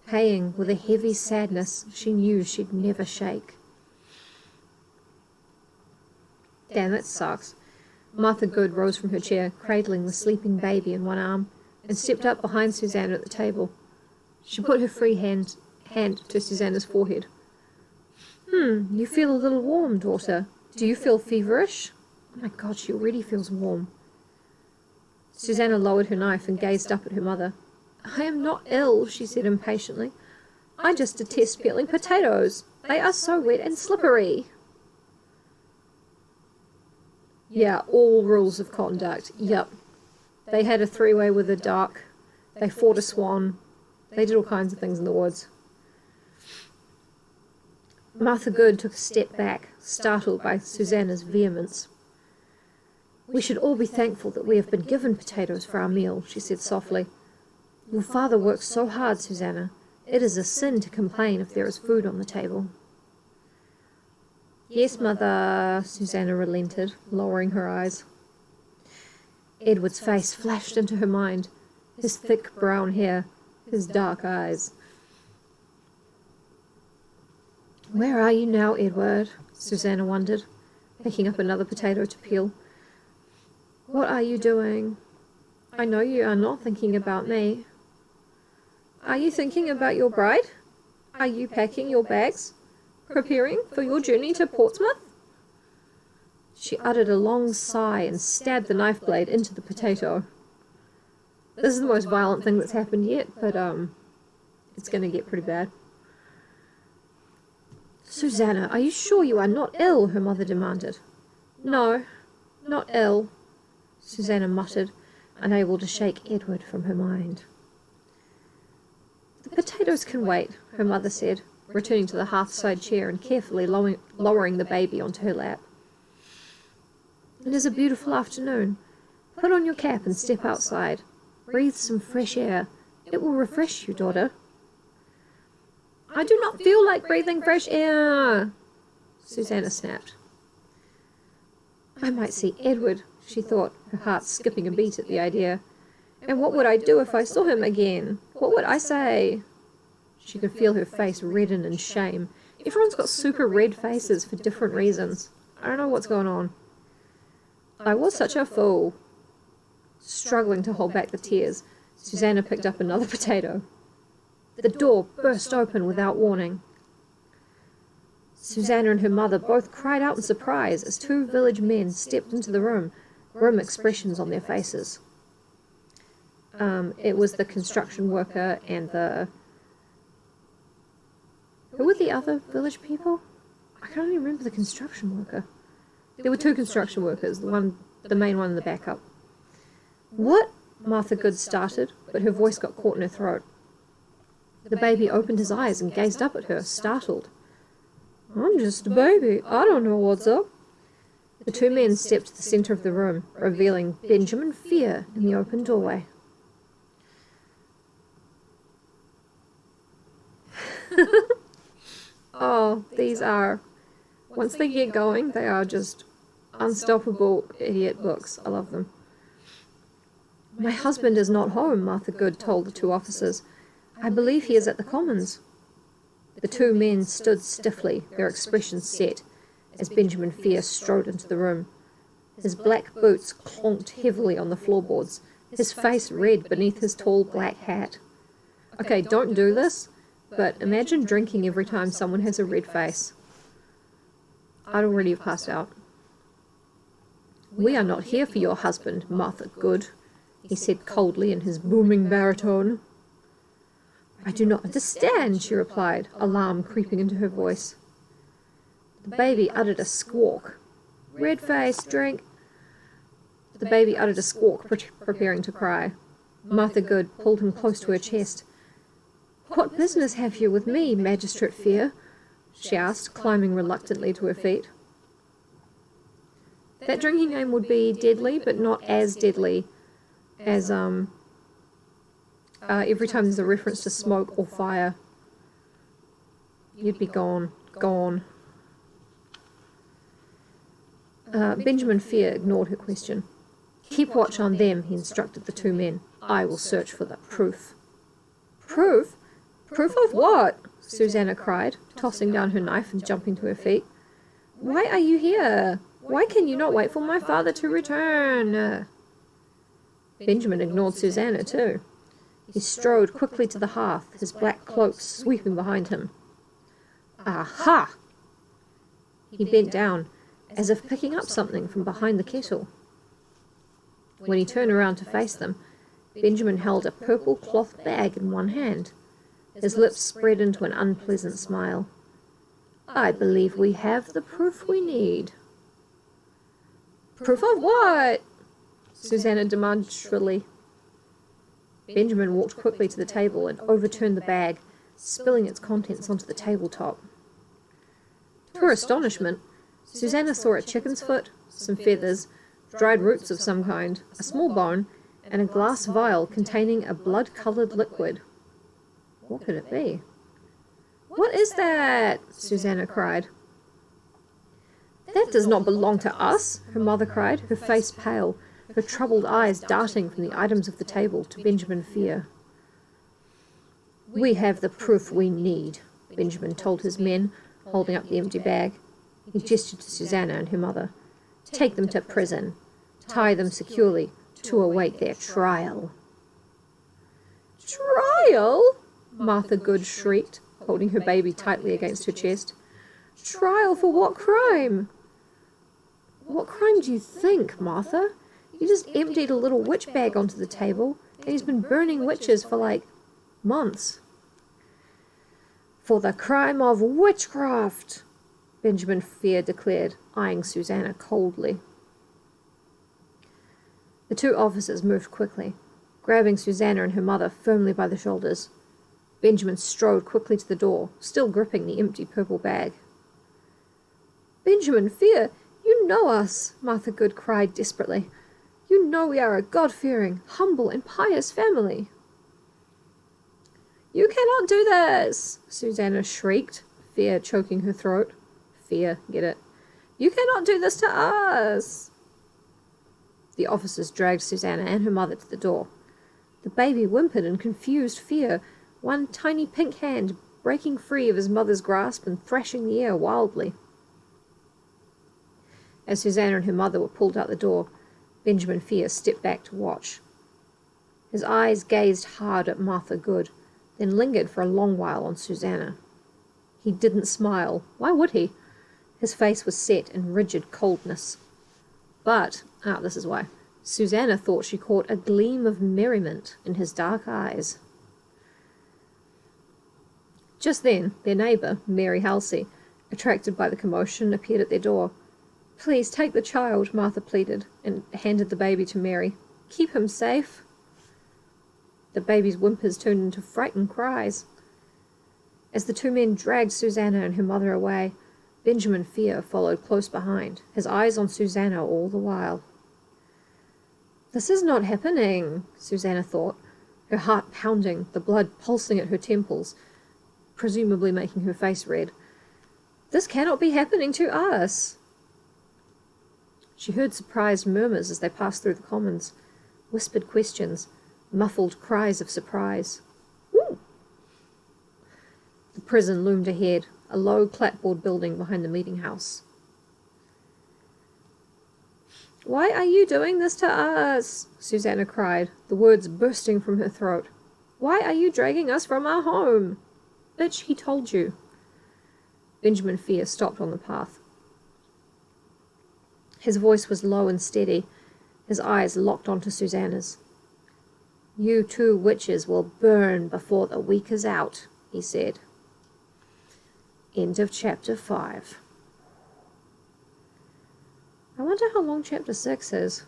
Paying with a heavy sadness she knew she'd never shake. Damn, that sucks. Martha Good rose from her chair, cradling the sleeping baby in one arm, and stepped up behind Susanna at the table. She put her free hand to Susanna's forehead. You feel a little warm, daughter. Do you feel feverish?" Oh my God, she already feels warm. Susanna lowered her knife and gazed up at her mother. "I am not ill," she said impatiently. "I just detest peeling potatoes. They are so wet and slippery." Yeah, all rules of conduct. Yep. They had a three-way with a duck. They fought a swan. They did all kinds of things in the woods. Martha Good took a step back, startled by Susanna's vehemence. "We should all be thankful that we have been given potatoes for our meal," she said softly. "Your father works so hard, Susanna. It is a sin to complain if there is food on the table." "Yes, Mother," Susanna relented, lowering her eyes. Edward's face flashed into her mind, his thick brown hair, his dark eyes. "Where are you now, Edward?" Susanna wondered, picking up another potato to peel. "What are you doing? I know you are not thinking about me. Are you thinking about your bride? Are you packing your bags? Preparing for your journey to Portsmouth?" She uttered a long sigh and stabbed the knife blade into the potato. This is the most violent thing that's happened yet, but it's going to get pretty bad. "Susanna, are you sure you are not ill?" her mother demanded. "No, not ill," Susanna muttered, unable to shake Edward from her mind. "The potatoes can wait," her mother said, returning to the hearthside chair and carefully lowering the baby onto her lap. "It is a beautiful afternoon. Put on your cap and step outside. Breathe some fresh air. It will refresh you, daughter." "I do not feel like breathing fresh air," Susanna snapped. I might see Edward, she thought, her heart skipping a beat at the idea. And what would I do if I saw him again? What would I say? She could feel her face redden in shame. Everyone's got super red faces for different reasons. I don't know what's going on. I was such a fool. Struggling to hold back the tears, Susanna picked up another potato. The door burst open without warning. Susanna and her mother both cried out in surprise as two village men stepped into the room, grim expressions on their faces. It was the construction worker and the... Who were the other village people? I can't even remember the construction worker. There were two construction workers, the main one and the backup. What? Martha Good started, but her voice got caught in her throat. The baby opened his eyes and gazed up at her, startled. I'm just a baby. I don't know what's up. The two men stepped to the centre of the room, revealing Benjamin Fear in the open doorway. Oh, these are... Once they get going, they are just unstoppable idiot books. I love them. My husband is not home, Martha Good told the two officers. I believe he is at the Commons. The two men stood stiffly, their expressions set, as Benjamin Fear strode into the room. His black boots clonked heavily on the floorboards, his face red beneath his tall black hat. Okay, don't do this, but imagine drinking every time someone has a red face. I'd already have passed out. We are not here for your husband, Martha Good, he said coldly in his booming baritone. I do not understand, she replied, alarm creeping into her voice. The baby uttered a squawk. Red face, drink. The baby uttered a squawk, preparing to cry. Martha Good pulled him close to her chest. What business have you with me, Magistrate Fear? She asked, climbing reluctantly to her feet. That drinking game would be deadly, but not as deadly as, every time there's a reference to smoke or fire. You'd be gone. Benjamin Fear ignored her question. Keep watch on them, he instructed the two men. I will search for the proof. Proof? Proof of what? Susanna cried, tossing down her knife and jumping to her feet. Why are you here? Why can you not wait for my father to return? Benjamin ignored Susanna too. He strode quickly to the hearth, his black cloak sweeping behind him. Aha! He bent down, as if picking up something from behind the kettle. When he turned around to face them, Benjamin held a purple cloth bag in one hand. His lips spread into an unpleasant smile. I believe we have the proof we need. Proof of what? Susanna demanded shrilly. Benjamin walked quickly to the table and overturned the bag, spilling its contents onto the tabletop. To her astonishment, Susanna saw a chicken's foot, some feathers, dried roots of some kind, a small bone, and a glass vial containing a blood-coloured liquid. What could it be? What is that? Susanna cried. That does not belong to us, her mother cried, her face pale, her troubled eyes darting from the items of the table to Benjamin Fear. We have the proof we need, Benjamin told his men, holding up the empty bag. He gestured to Susanna and her mother. Take them to prison. Tie them securely to await their trial. Trial? Martha Good shrieked, holding her baby tightly against her chest. Trial for what crime? What crime do you think, Martha? You just emptied a little witch bag onto the table, and he's been burning witches for, like, months. For the crime of witchcraft, Benjamin Fear declared, eyeing Susanna coldly. The two officers moved quickly, grabbing Susanna and her mother firmly by the shoulders. Benjamin strode quickly to the door, still gripping the empty purple bag. Benjamin Fear, you know us, Martha Good cried desperately. You know we are a God-fearing, humble, and pious family. You cannot do this, Susanna shrieked, fear choking her throat. Fear, get it? You cannot do this to us. The officers dragged Susanna and her mother to the door. The baby whimpered in confused fear, one tiny pink hand breaking free of his mother's grasp and thrashing the air wildly. As Susanna and her mother were pulled out the door, Benjamin Fear stepped back to watch. His eyes gazed hard at Martha Good, then lingered for a long while on Susanna. He didn't smile. Why would he? His face was set in rigid coldness. But, this is why, Susanna thought she caught a gleam of merriment in his dark eyes. Just then, their neighbour, Mary Halsey, attracted by the commotion, appeared at their door. "Please take the child," Martha pleaded, and handed the baby to Mary. "Keep him safe." The baby's whimpers turned into frightened cries. As the two men dragged Susanna and her mother away, Benjamin Fear followed close behind, his eyes on Susanna all the while. "This is not happening," Susanna thought, her heart pounding, the blood pulsing at her temples, presumably making her face red. "This cannot be happening to us." She heard surprised murmurs as they passed through the commons, whispered questions, muffled cries of surprise. "Woo!" The prison loomed ahead, a low clapboard building behind the meeting house. "Why are you doing this to us?" Susanna cried, the words bursting from her throat. "Why are you dragging us from our home?" "Bitch, he told you." Benjamin Fear stopped on the path. His voice was low and steady, his eyes locked onto Susanna's. "You two witches will burn before the week is out," he said. End of chapter 5. I wonder how long chapter 6 is.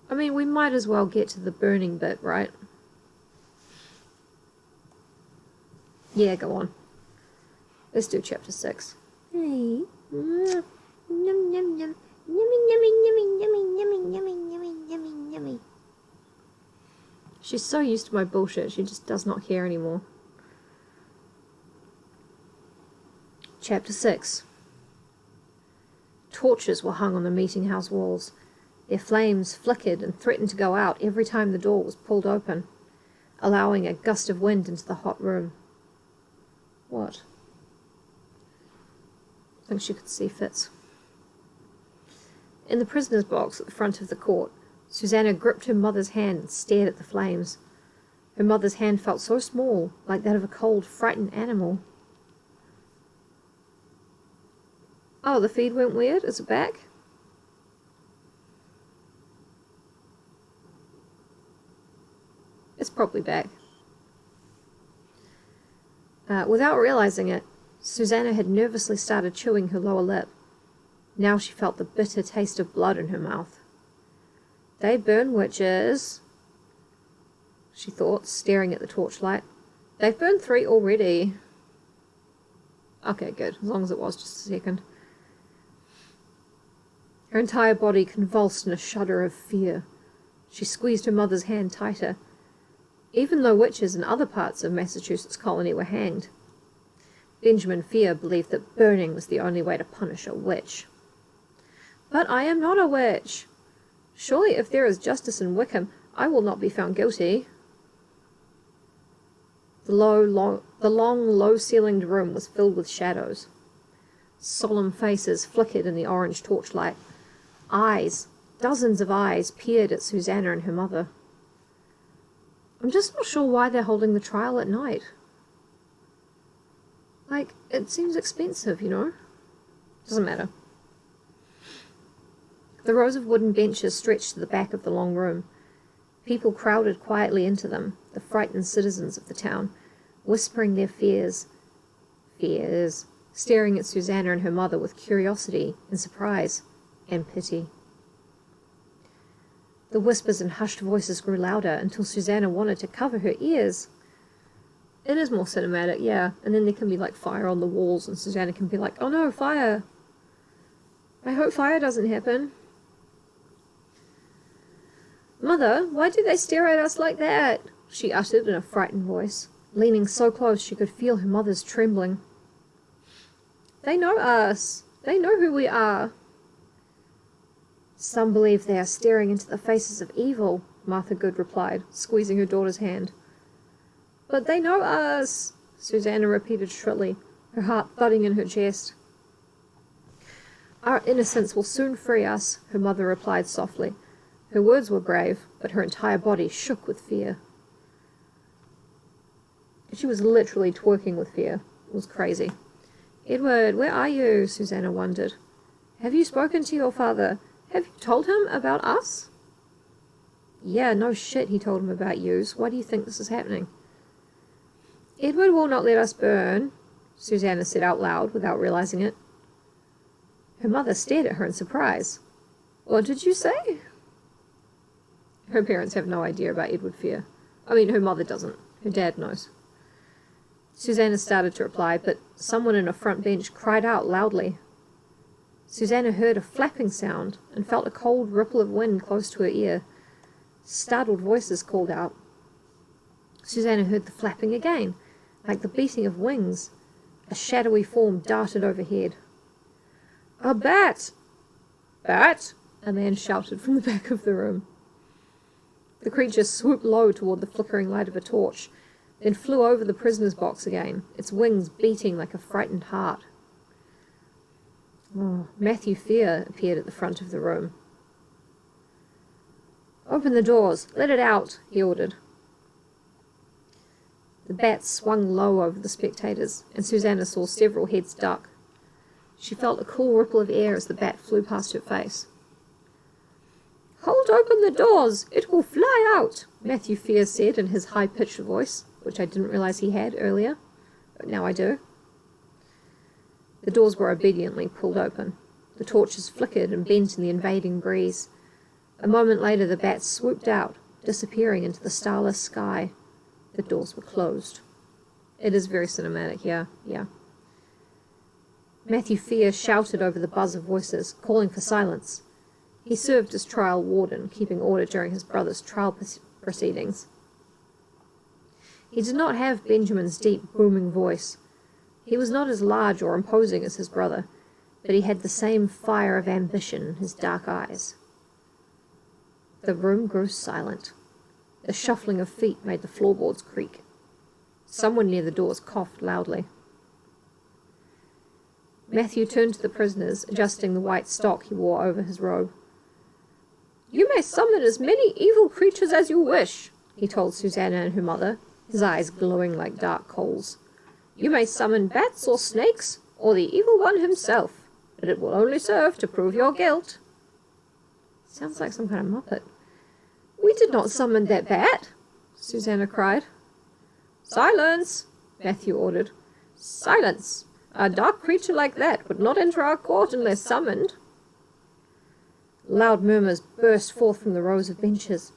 I mean, we might as well get to the burning bit, right? Yeah, go on. Let's do chapter 6. Hey. Yum, yum, yum. Yummy, yummy, yummy, yummy, yummy, yummy, yummy, yummy, yummy. She's so used to my bullshit, she just does not care anymore. Chapter 6. Torches were hung on the meeting house walls. Their flames flickered and threatened to go out every time the door was pulled open, allowing a gust of wind into the hot room. What? I think she could see Fitz. In the prisoner's box at the front of the court, Susanna gripped her mother's hand and stared at the flames. Her mother's hand felt so small, like that of a cold, frightened animal. Oh, the feed went weird? Is it back? It's probably back. Without realizing it, Susanna had nervously started chewing her lower lip. Now she felt the bitter taste of blood in her mouth. "They burn witches," she thought, staring at the torchlight. "They've burned 3 already." Okay, good, as long as it was just a second. Her entire body convulsed in a shudder of fear. She squeezed her mother's hand tighter. Even though witches in other parts of Massachusetts colony were hanged, Benjamin Fear believed that burning was the only way to punish a witch. "But I am not a witch. Surely if there is justice in Wickham, I will not be found guilty." The long, low-ceilinged room was filled with shadows. Solemn faces flickered in the orange torchlight. Eyes, dozens of eyes, peered at Susanna and her mother. I'm just not sure why they're holding the trial at night. Like, it seems expensive, you know? Doesn't matter. The rows of wooden benches stretched to the back of the long room. People crowded quietly into them, the frightened citizens of the town, whispering their fears, staring at Susanna and her mother with curiosity and surprise and pity. The whispers and hushed voices grew louder until Susanna wanted to cover her ears. It is more cinematic, yeah, and then there can be like fire on the walls and Susanna can be like, "Oh no, fire! I hope fire doesn't happen." "Mother, why do they stare at us like that?" she uttered in a frightened voice, leaning so close she could feel her mother's trembling. "They know us. They know who we are." "Some believe they are staring into the faces of evil," Martha Good replied, squeezing her daughter's hand. "But they know us," Susanna repeated shrilly, her heart thudding in her chest. "Our innocence will soon free us," her mother replied softly, Her words were brave, but her entire body shook with fear. She was literally twerking with fear. It was crazy. "Edward, where are you?" Susanna wondered. "Have you spoken to your father? Have you told him about us?" "Yeah, no shit, he told him about yous. Why do you think this is happening?" "Edward will not let us burn," Susanna said out loud without realizing it. Her mother stared at her in surprise. "What did you say?" Her parents have no idea about Edward Fear. I mean, her mother doesn't. Her dad knows. Susanna started to reply, but someone in a front bench cried out loudly. Susanna heard a flapping sound and felt a cold ripple of wind close to her ear. Startled voices called out. Susanna heard the flapping again, like the beating of wings. A shadowy form darted overhead. "A bat!" "Bat!" a man shouted from the back of the room. The creature swooped low toward the flickering light of a torch, then flew over the prisoner's box again, its wings beating like a frightened heart. Matthew Fear appeared at the front of the room. "Open the doors! Let it out!" he ordered. The bat swung low over the spectators, and Susanna saw several heads duck. She felt a cool ripple of air as the bat flew past her face. "Hold open the doors! It will fly out!" Matthew Fear said in his high-pitched voice, which I didn't realize he had earlier, but now I do. The doors were obediently pulled open. The torches flickered and bent in the invading breeze. A moment later the bat swooped out, disappearing into the starless sky. The doors were closed. It is very cinematic, yeah. Matthew Fear shouted over the buzz of voices, calling for silence. He served as trial warden, keeping order during his brother's trial proceedings. He did not have Benjamin's deep, booming voice. He was not as large or imposing as his brother, but he had the same fire of ambition in his dark eyes. The room grew silent. The shuffling of feet made the floorboards creak. Someone near the doors coughed loudly. Matthew turned to the prisoners, adjusting the white stock he wore over his robe. "You may summon as many evil creatures as you wish," he told Susanna and her mother, his eyes glowing like dark coals. "You may summon bats or snakes, or the evil one himself, but it will only serve to prove your guilt." Sounds like some kind of muppet. "We did not summon that bat," Susanna cried. "Silence!" Matthew ordered. "Silence! A dark creature like that would not enter our court unless summoned." Loud murmurs burst forth from the rows of benches.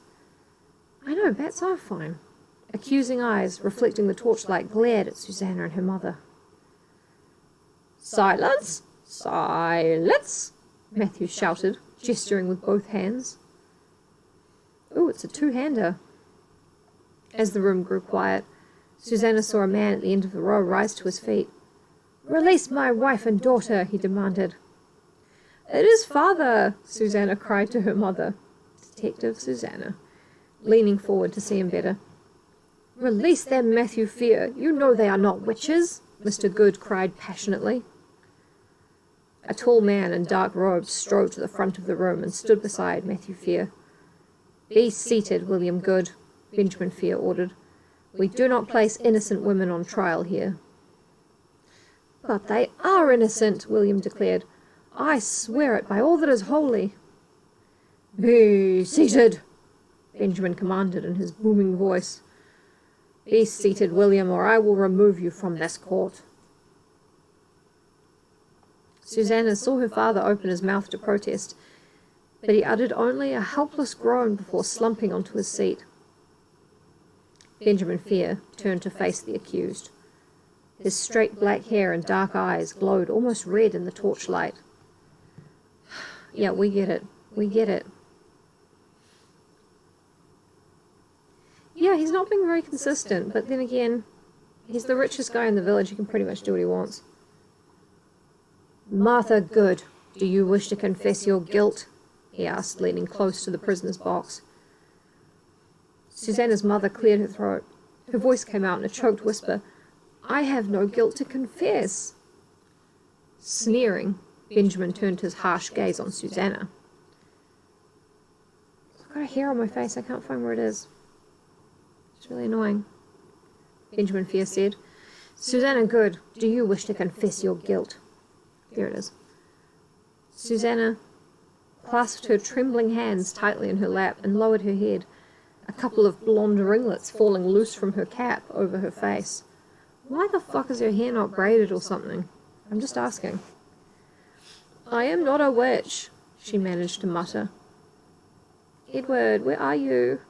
I know, bats are fine. Accusing eyes, reflecting the torchlight, glared at Susanna and her mother. "Silence! Silence!" Matthew shouted, gesturing with both hands. Ooh, it's a two-hander. As the room grew quiet, Susanna saw a man at the end of the row rise to his feet. "Release my wife and daughter," he demanded. "It is father," Susanna cried to her mother. Detective Susanna, leaning forward to see him better. "Release them, Matthew Fear. You know they are not witches," Mr. Good cried passionately. A tall man in dark robes strode to the front of the room and stood beside Matthew Fear. "Be seated, William Good," Benjamin Fear ordered. "We do not place innocent women on trial here." "But they are innocent," William declared. "I swear it by all that is holy." "Be seated," Benjamin commanded in his booming voice. "Be seated, William, or I will remove you from this court." Susanna saw her father open his mouth to protest, but he uttered only a helpless groan before slumping onto his seat. Benjamin Fear turned to face the accused. His straight black hair and dark eyes glowed almost red in the torchlight. "Yeah, we get it. We get it." Yeah, he's not being very consistent, but then again, he's the richest guy in the village. He can pretty much do what he wants. "Martha Good, do you wish to confess your guilt?" he asked, leaning close to the prisoner's box. Susanna's mother cleared her throat. Her voice came out in a choked whisper. "I have no guilt to confess." Sneering, Benjamin turned his harsh gaze on Susanna. I've got a hair on my face. I can't find where it is. It's really annoying. Benjamin Fear said. Susanna Good, do you wish to confess your guilt? There it is. Susanna clasped her trembling hands tightly in her lap and lowered her head, a couple of blonde ringlets falling loose from her cap over her face. Why the fuck is her hair not braided or something? I'm just asking. I am not a witch, she managed to mutter. Edward, where are you?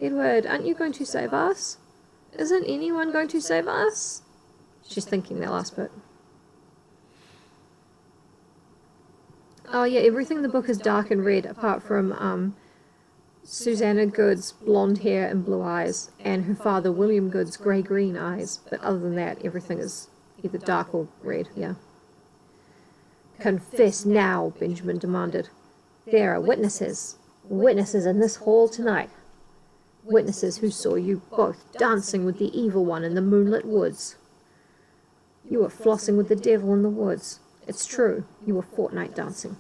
Edward, aren't you going to save us? Isn't anyone going to save us? She's thinking that last bit. Oh yeah, everything in the book is dark and red apart from Susanna Good's blonde hair and blue eyes, and her father William Good's grey-green eyes. But other than that, everything is either dark or red, yeah. Confess now, Benjamin demanded. There are witnesses. Witnesses in this hall tonight. Witnesses who saw you both dancing with the evil one in the moonlit woods. You were flossing with the devil in the woods. It's true, you were fortnight dancing.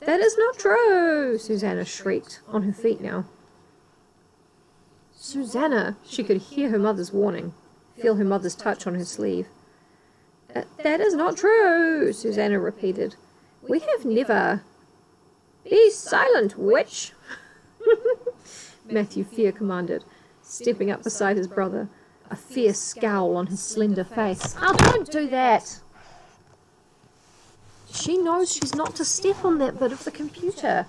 That is not true, Susanna shrieked, on her feet now. Susanna, she could hear her mother's warning, feel her mother's touch on her sleeve. That is not true, Susanna repeated. We have never... Be silent, witch! Matthew Fear commanded, stepping up beside his brother, a fierce scowl on his slender face. Oh, don't do that! She knows she's not to step on that bit of the computer.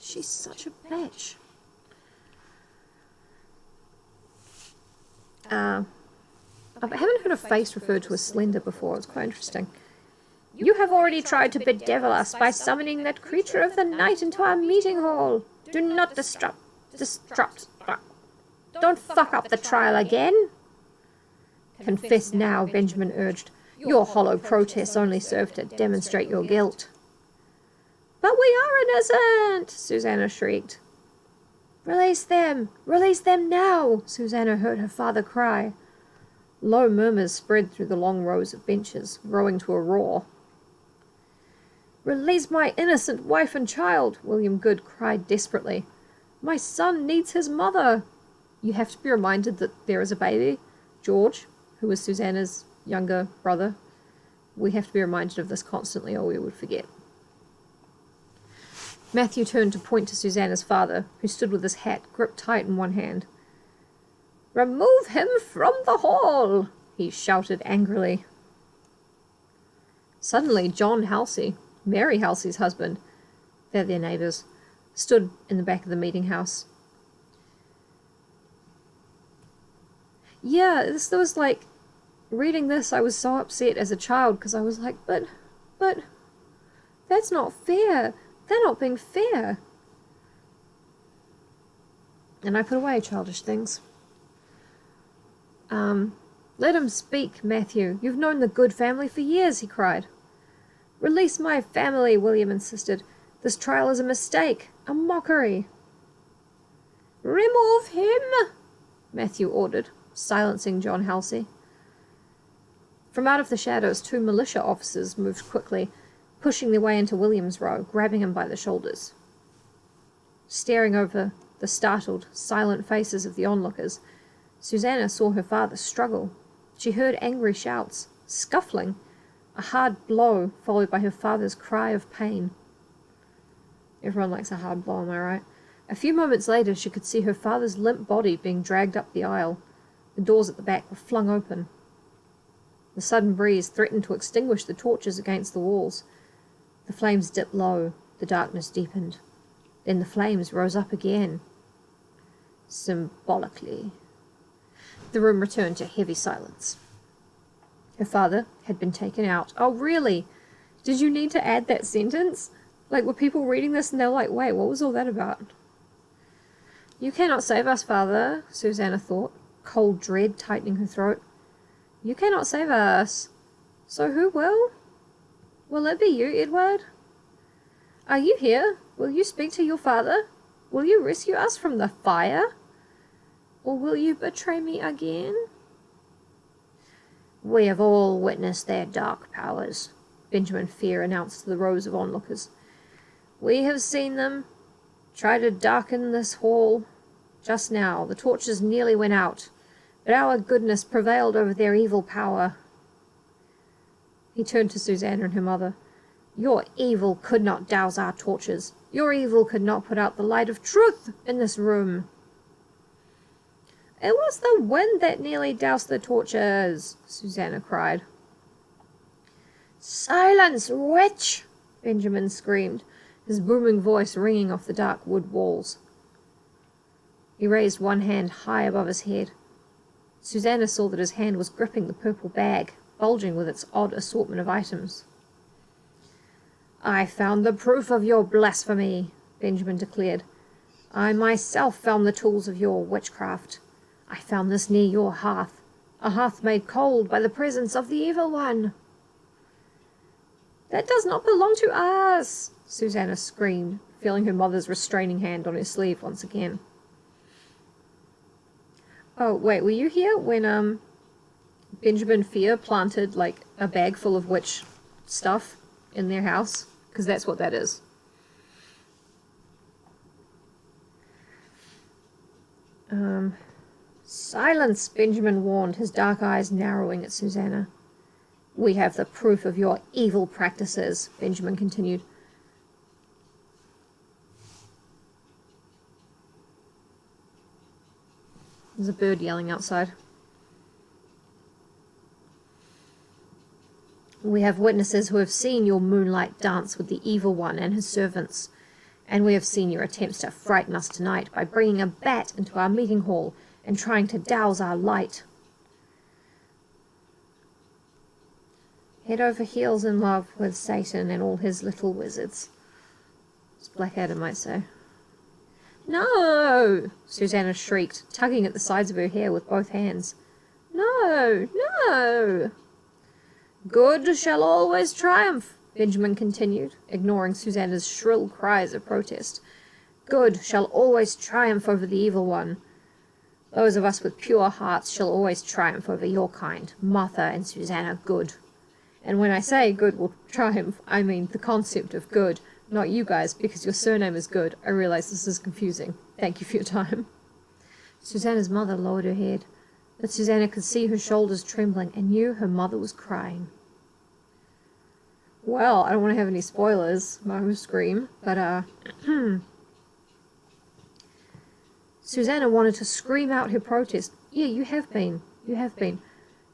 She's such a bitch. I haven't heard a face referred to as slender before. It's quite interesting. You have already tried to bedevil us by summoning that creature of the night into our meeting hall. Do not Don't fuck up the trial again. Confess now, Benjamin urged. Your hollow protests only serve to demonstrate your guilt. But we are innocent, Susanna shrieked. Release them! Release them now! Susanna heard her father cry. Low murmurs spread through the long rows of benches, growing to a roar. Release my innocent wife and child, William Good cried desperately. My son needs his mother. You have to be reminded that there is a baby, George, who is Susanna's younger brother. We have to be reminded of this constantly or we would forget. Matthew turned to point to Susanna's father, who stood with his hat gripped tight in one hand. Remove him from the hall, he shouted angrily. Suddenly John Halsey, Mary Halsey's husband, they're their neighbours, stood in the back of the meeting house. Yeah, this was like, reading this I was so upset as a child because I was like, but, that's not fair. They're not being fair. And I put away childish things. Let him speak, Matthew. You've known the Good family for years, he cried. Release my family, William insisted. This trial is a mistake, a mockery. Remove him, Matthew ordered, silencing John Halsey. From out of the shadows, 2 militia officers moved quickly, pushing their way into William's row, grabbing him by the shoulders. Staring over the startled, silent faces of the onlookers, Susanna saw her father struggle. She heard angry shouts, scuffling, a hard blow followed by her father's cry of pain. Everyone likes a hard blow, am I right? A few moments later, she could see her father's limp body being dragged up the aisle. The doors at the back were flung open. The sudden breeze threatened to extinguish the torches against the walls. The flames dipped low, the darkness deepened. Then the flames rose up again. Symbolically. The room returned to heavy silence. Her father had been taken out. Oh, really? Did you need to add that sentence? Like, were people reading this and they're like, wait, what was all that about? You cannot save us, father, Susanna thought, cold dread tightening her throat. You cannot save us. So who will? Will it be you, Edward? Are you here? Will you speak to your father? Will you rescue us from the fire? Or will you betray me again? We have all witnessed their dark powers, Benjamin Fear announced to the rows of onlookers. We have seen them try to darken this hall just now. The torches nearly went out, but our goodness prevailed over their evil power. He turned to Susanna and her mother. Your evil could not douse our torches. Your evil could not put out the light of truth in this room. It was the wind that nearly doused the torches, Susanna cried. Silence, witch! Benjamin screamed, his booming voice ringing off the dark wood walls. He raised one hand high above his head. Susanna saw that his hand was gripping the purple bag, bulging with its odd assortment of items. I found the proof of your blasphemy, Benjamin declared. I myself found the tools of your witchcraft. I found this near your hearth, a hearth made cold by the presence of the evil one. That does not belong to us, Susanna screamed, feeling her mother's restraining hand on her sleeve once again. Oh, wait, were you here when, Benjamin Fear planted, like, a bag full of witch stuff in their house? Because that's what that is. Silence, Benjamin warned, his dark eyes narrowing at Susanna. We have the proof of your evil practices, Benjamin continued. There's a bird yelling outside. We have witnesses who have seen your moonlight dance with the evil one and his servants, and we have seen your attempts to frighten us tonight by bringing a bat into our meeting hall and trying to douse our light. Head over heels in love with Satan and all his little wizards, as Blackadder might say. No! Susanna shrieked, tugging at the sides of her hair with both hands. No! No! Good shall always triumph, Benjamin continued, ignoring Susanna's shrill cries of protest. Good shall always triumph over the evil one. Those of us with pure hearts shall always triumph over your kind, Martha and Susanna Good. And when I say good will triumph, I mean the concept of good, not you guys, because your surname is Good. I realize this is confusing. Thank you for your time. Susanna's mother lowered her head, but Susanna could see her shoulders trembling and knew her mother was crying. Well, I don't want to have any spoilers, Mom screamed, but Susanna wanted to scream out her protest. Yeah, you have been,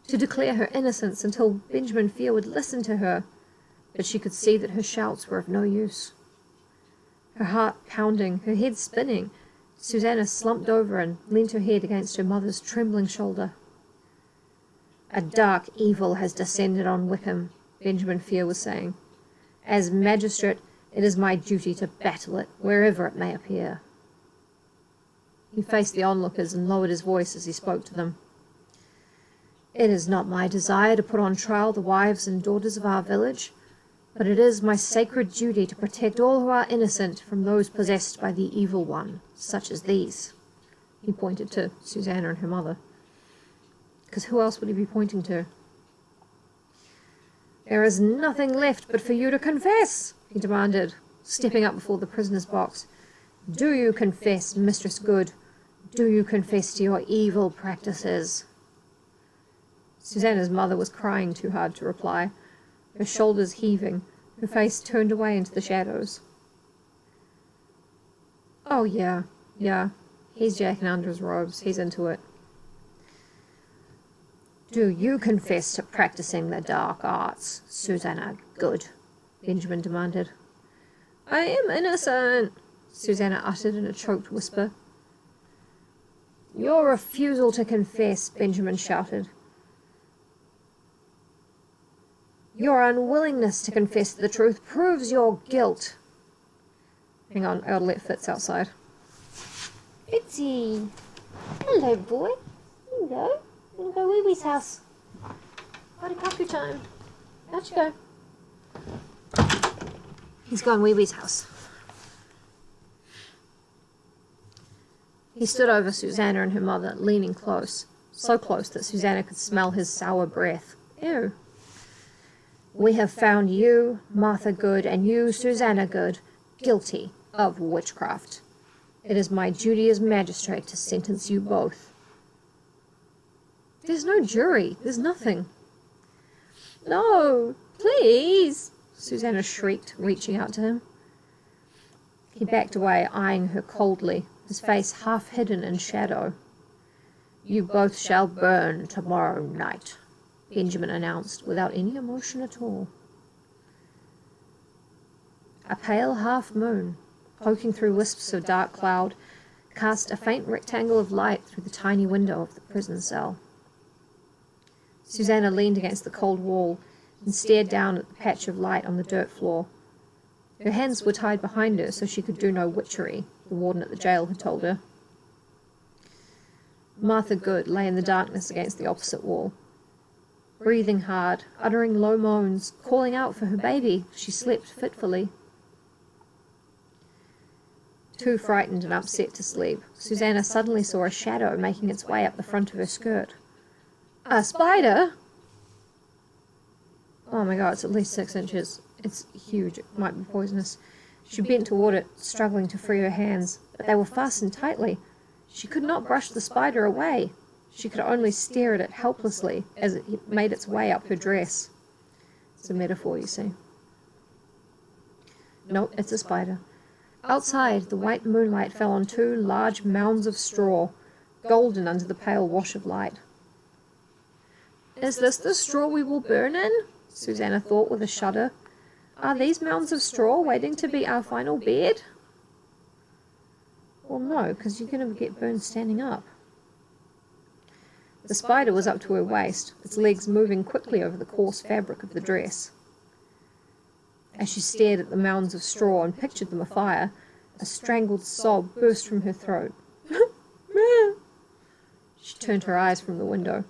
to declare her innocence until Benjamin Fear would listen to her, but she could see that her shouts were of no use. Her heart pounding, her head spinning, Susanna slumped over and leant her head against her mother's trembling shoulder. A dark evil has descended on Wickham, Benjamin Fear was saying. As magistrate, it is my duty to battle it, wherever it may appear. He faced the onlookers and lowered his voice as he spoke to them. It is not my desire to put on trial the wives and daughters of our village, but it is my sacred duty to protect all who are innocent from those possessed by the evil one, such as these. He pointed to Susanna and her mother. Because who else would he be pointing to? There is nothing left but for you to confess, he demanded, stepping up before the prisoner's box. Do you confess, Mistress Good? Do you confess to your evil practices? Susanna's mother was crying too hard to reply, her shoulders heaving, her face turned away into the shadows. Oh, yeah, he's jacking under his robes, he's into it. Do you confess to practicing the dark arts, Susanna Good? Benjamin demanded. I am innocent, Susanna uttered in a choked whisper. Your refusal to confess, Benjamin shouted. Your unwillingness to confess the truth proves your guilt. Hang on, I gotta let Fitz outside. Fitzy! Hello, boy. Here you go. We're gonna go Wee Wee's house. Party coffee time. Out you go. He's going Wee Wee's house. He stood over Susanna and her mother, leaning close. So close that Susanna could smell his sour breath. Ew. We have found you, Martha Good, and you, Susanna Good, guilty of witchcraft. It is my duty as magistrate to sentence you both. There's no jury. There's nothing. No, please, Susanna shrieked, reaching out to him. He backed away, eyeing her coldly, his face half hidden in shadow. You both shall burn tomorrow night, Benjamin announced, without any emotion at all. A pale half-moon, poking through wisps of dark cloud, cast a faint rectangle of light through the tiny window of the prison cell. Susanna leaned against the cold wall and stared down at the patch of light on the dirt floor. Her hands were tied behind her so she could do no witchery, the warden at the jail had told her. Martha Good lay in the darkness against the opposite wall. Breathing hard, uttering low moans, calling out for her baby, she slept fitfully. Too frightened and upset to sleep, Susanna suddenly saw a shadow making its way up the front of her skirt. A spider? Oh my god, it's at least 6 inches. It's huge. It might be poisonous. She bent toward it, struggling to free her hands, but they were fastened tightly. She could not brush the spider away. She could only stare at it helplessly as it made its way up her dress. It's a metaphor, you see. No, it's a spider. Outside, the white moonlight fell on 2 large mounds of straw, golden under the pale wash of light. Is this the straw we will burn in? Susanna thought with a shudder. Are these mounds of straw waiting to be our final bed? Well, no, because you're going to get burned standing up. The spider was up to her waist, its legs moving quickly over the coarse fabric of the dress. As she stared at the mounds of straw and pictured them afire, a strangled sob burst from her throat. She turned her eyes from the window.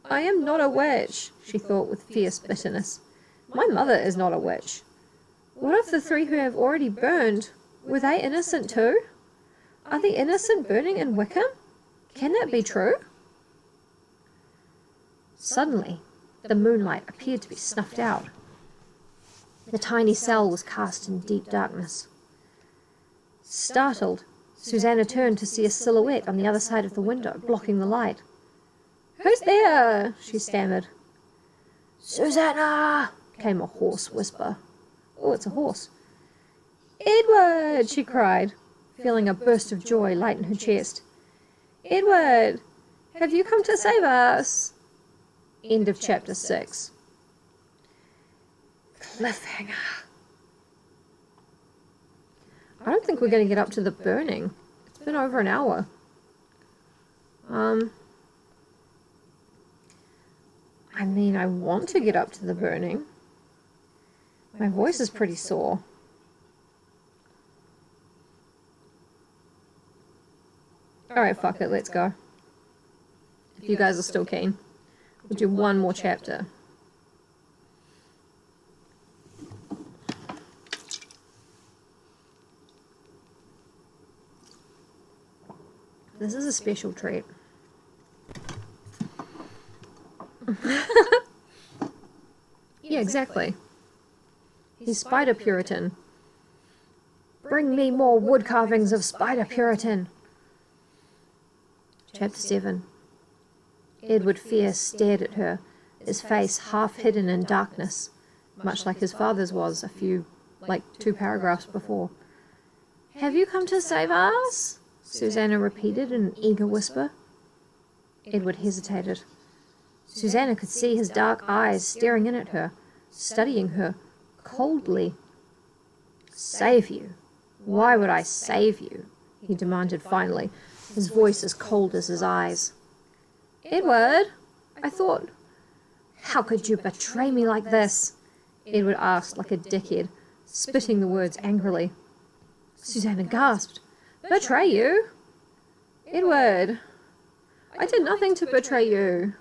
I am not a witch, she thought with fierce bitterness. My mother is not a witch. What of the 3 who have already burned? Were they innocent too? Are the innocent burning in Wickham? Can that be true? Suddenly, the moonlight appeared to be snuffed out. The tiny cell was cast in deep darkness. Startled, Susanna turned to see a silhouette on the other side of the window, blocking the light. Who's there? She stammered. Susanna! Came a hoarse whisper. Oh, it's a horse. Edward! She cried, feeling a burst of joy lighten her chest. Edward! Have you come to save us? End of chapter 6. Cliffhanger. I don't think we're going to get up to the burning. It's been over an hour. I mean, I want to get up to the burning. My voice is pretty sore. Alright, fuck it, let's go. If you guys are still keen. We'll do one more chapter. This is a special treat. Yeah, exactly. He's Spider Puritan. Bring me more wood carvings of Spider Puritan. Chapter 7. Edward Fierce stared at her, his face half hidden in darkness, much like his father's was a few, 2 paragraphs before. Have you come to save us? Susanna repeated in an eager whisper. Edward hesitated. Susanna could see his dark eyes staring in at her, studying her, coldly. Save you? Why would I save you? He demanded finally, his voice as cold as his eyes. Edward, I thought... How could you betray me like this? Edward asked like a dickhead, spitting the words angrily. Susanna gasped. Betray you? Edward, I did nothing to betray you.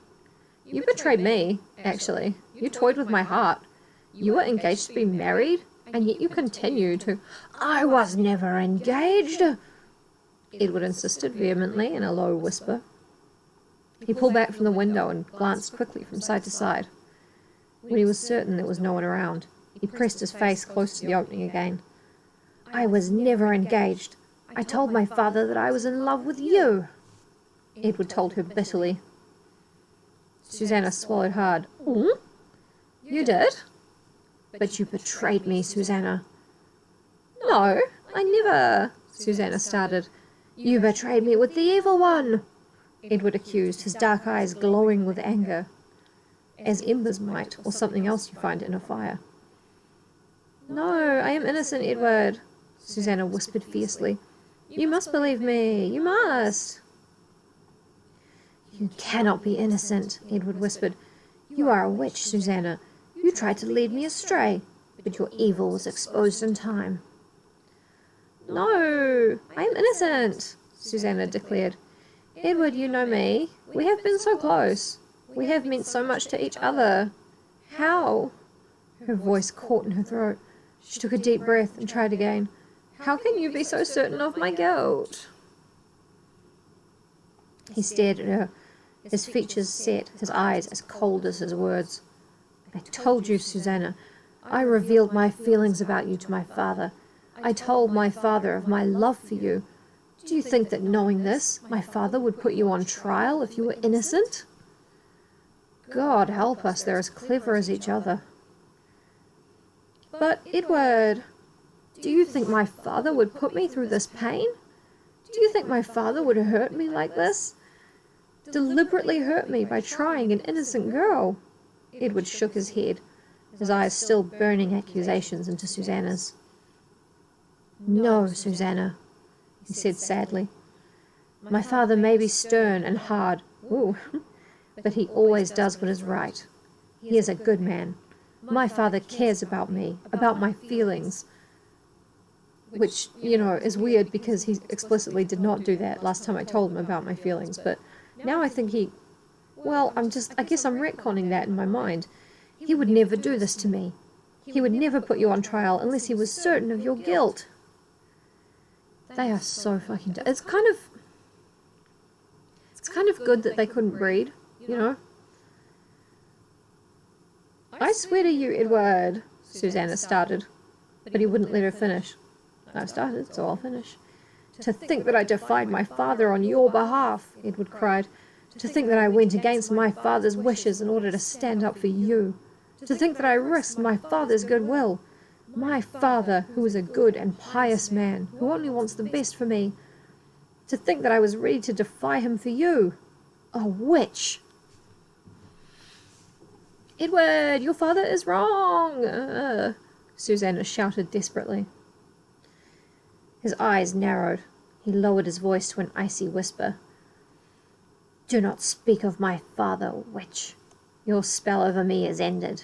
You betrayed me, actually. You toyed with my heart. You were engaged to be married, and yet you continue to... I was never engaged, Edward insisted vehemently in a low whisper. He pulled back from the window and glanced quickly from side to side. When he was certain there was no one around, he pressed his face close to the opening again. I was never engaged. I told my father that I was in love with you, Edward told her bitterly. Susanna swallowed hard. You did? But you betrayed me, Susanna. No, I never, Susanna started. You betrayed me with the evil one, Edward accused, his dark eyes glowing with anger, as embers might, or something else you find in a fire. No, I am innocent, Edward, Susanna whispered fiercely. You must believe me, you must. You cannot be innocent, Edward whispered. You are a witch, Susanna. You tried to lead me astray, but your evil was exposed in time. No, I am innocent, Susanna declared. Edward, you know me. We have been so close. We have meant so much to each other. How? Her voice caught in her throat. She took a deep breath and tried again. How can you be so certain of my guilt? He stared at her, his features set, his eyes as cold as his words. I told you, Susanna. I revealed my feelings about you to my father. I told my father of my love for you. Do you think that knowing this, my father would put you on trial if you were innocent? God help us, they're as clever as each other. But, Edward, do you think my father would put me through this pain? Do you think my father would hurt me like this? Deliberately hurt me by trying an innocent girl? Edward shook his head, his eyes still burning accusations into Susanna's. No, Susanna, he said sadly. My father may be stern and hard, but he always does what is right. He is a good man. My father cares about me, about my feelings, which, is weird because he explicitly did not do that last time I told him about my feelings, but now I think I guess I'm retconning that in my mind. He would never do this to me. He would never put you on trial unless he was certain of your guilt. They are so fucking... It's kind of good that they couldn't breed, I swear to you, Edward, Susanna started, but he wouldn't let her finish. I've started, so I'll finish. To think that I defied my father on your behalf, Edward cried. To think that I went against my father's wishes in order to stand up for you. To think that I risked my father's goodwill. My father, who is a good and pious man, who only wants the best for me. To think that I was ready to defy him for you. A witch! Edward, your father is wrong! Susanna shouted desperately. His eyes narrowed. He lowered his voice to an icy whisper. Do not speak of my father, witch. Your spell over me is ended.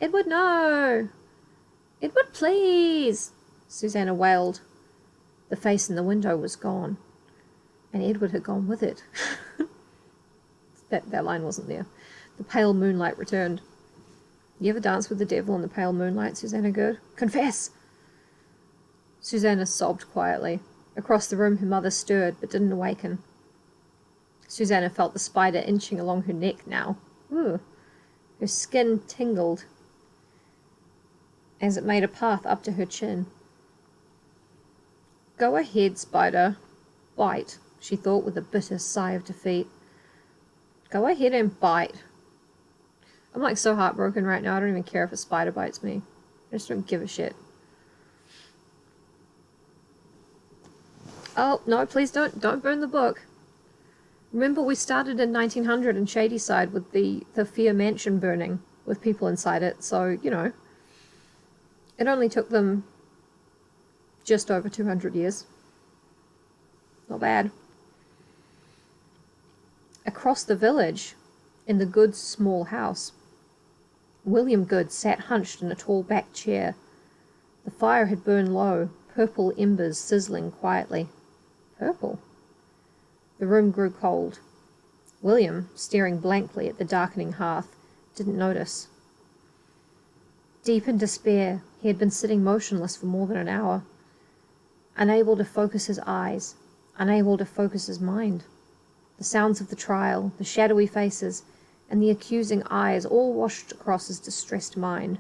Edward, no! Edward, please! Susanna wailed. The face in the window was gone, and Edward had gone with it. That line wasn't there. The pale moonlight returned. You ever dance with the devil in the pale moonlight, Susanna Good? Confess! Susanna sobbed quietly. Across the room her mother stirred, but didn't awaken. Susanna felt the spider inching along her neck now. Ooh. Her skin tingled as it made a path up to her chin. Go ahead, spider. Bite, she thought with a bitter sigh of defeat. Go ahead and bite. I'm so heartbroken right now, I don't even care if a spider bites me. I just don't give a shit. Oh, no, please don't burn the book. Remember, we started in 1900 in Shadyside with the Fear Mansion burning, with people inside it, so, it only took them just over 200 years. Not bad. Across the village, in the Goods' small house, William Good sat hunched in a tall back chair. The fire had burned low, purple embers sizzling quietly. Purple? The room grew cold. William, staring blankly at the darkening hearth, didn't notice. Deep in despair, he had been sitting motionless for more than an hour, unable to focus his eyes, unable to focus his mind. The sounds of the trial, the shadowy faces, and the accusing eyes all washed across his distressed mind.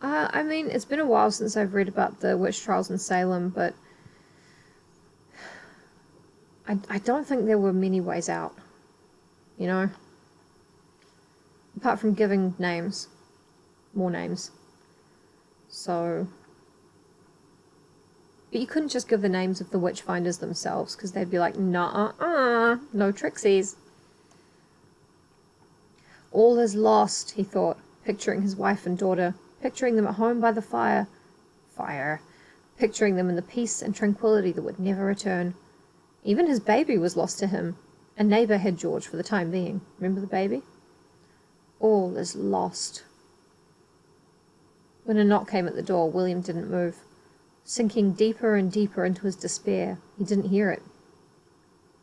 I mean, it's been a while since I've read about the witch trials in Salem, but I don't think there were many ways out, you know? Apart from giving names. More names. So... But you couldn't just give the names of the witch-finders themselves, because they'd be like, nah, no trixies. All is lost, he thought, picturing his wife and daughter, picturing them at home by the fire, picturing them in the peace and tranquility that would never return. Even his baby was lost to him. A neighbour had George for the time being. Remember the baby? All is lost. When a knock came at the door, William didn't move. Sinking deeper and deeper into his despair, he didn't hear it.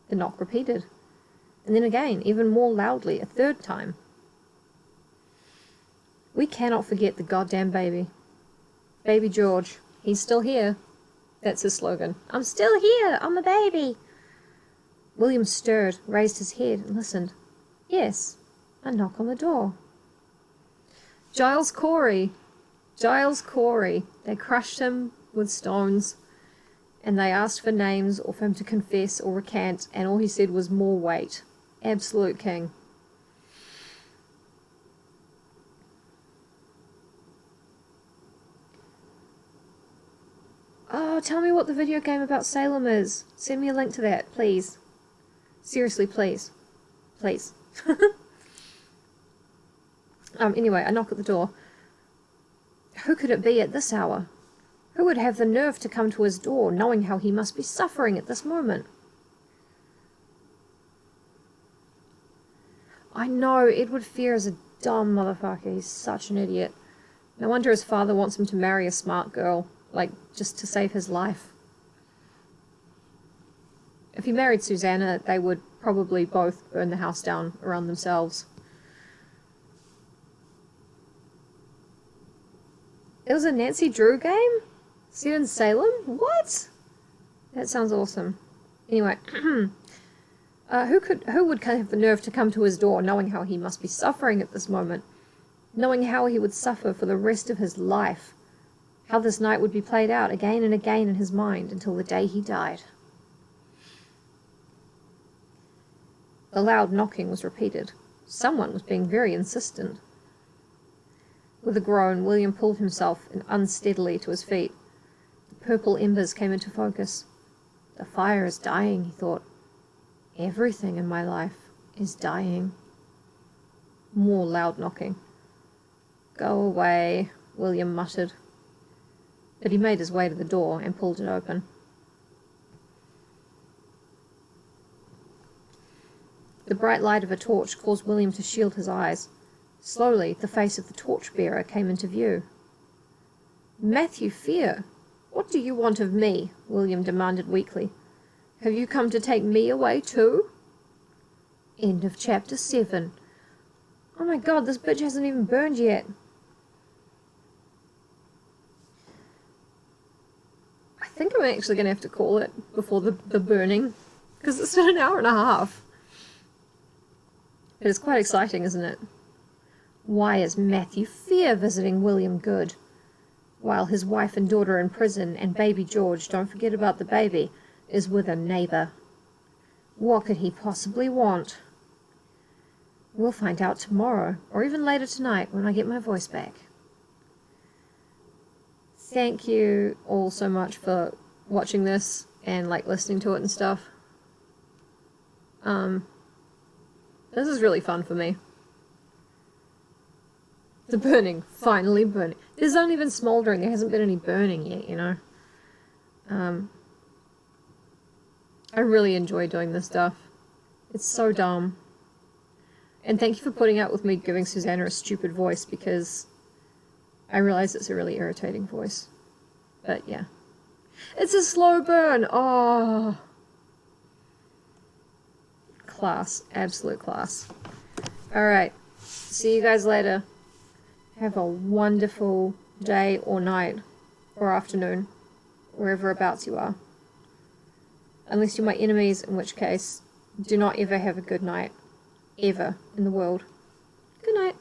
The knock repeated. And then again, even more loudly, a third time. We cannot forget the goddamn baby. Baby George. He's still here. That's his slogan. I'm still here. I'm a baby. William stirred, raised his head, and listened. Yes, a knock on the door. Giles Corey. Giles Corey. They crushed him with stones, and they asked for names or for him to confess or recant, and all he said was more weight. Absolute king. Oh, tell me what the video game about Salem is. Send me a link to that, please. Seriously, please. Please. Anyway, I knock at the door. Who could it be at this hour? Who would have the nerve to come to his door, knowing how he must be suffering at this moment? I know, Edward Fear is a dumb motherfucker. He's such an idiot. No wonder his father wants him to marry a smart girl, like, just to save his life. If he married Susanna, they would probably both burn the house down around themselves. It was a Nancy Drew game? Set in Salem? What? That sounds awesome. Anyway, who would have the nerve to come to his door knowing how he must be suffering at this moment? Knowing how he would suffer for the rest of his life? How this night would be played out again and again in his mind until the day he died. The loud knocking was repeated. Someone was being very insistent. With a groan, William pulled himself unsteadily to his feet. The purple embers came into focus. The fire is dying, he thought. Everything in my life is dying. More loud knocking. Go away, William muttered. But he made his way to the door and pulled it open. The bright light of a torch caused William to shield his eyes. Slowly, the face of the torch-bearer came into view. Matthew Fear, what do you want of me? William demanded weakly. Have you come to take me away too? End of chapter 7. Oh my god, this bitch hasn't even burned yet. I think I'm actually going to have to call it before the burning, because it's been an hour and a half. It is quite exciting, isn't it? Why is Matthew Fear visiting William Good? While his wife and daughter are in prison, and baby George, don't forget about the baby, is with a neighbour. What could he possibly want? We'll find out tomorrow, or even later tonight when I get my voice back. Thank you all so much for watching this and listening to it and stuff. This is really fun for me. The burning, finally burning. There's only been smouldering, there hasn't been any burning yet, you know. I really enjoy doing this stuff. It's so dumb. And thank you for putting up with me giving Susanna a stupid voice, because I realize it's a really irritating voice. But yeah. It's a slow burn! Oh! Class. Absolute class. Alright. See you guys later. Have a wonderful day or night or afternoon, wherever abouts you are. Unless you're my enemies, in which case, do not ever have a good night. Ever in the world. Good night.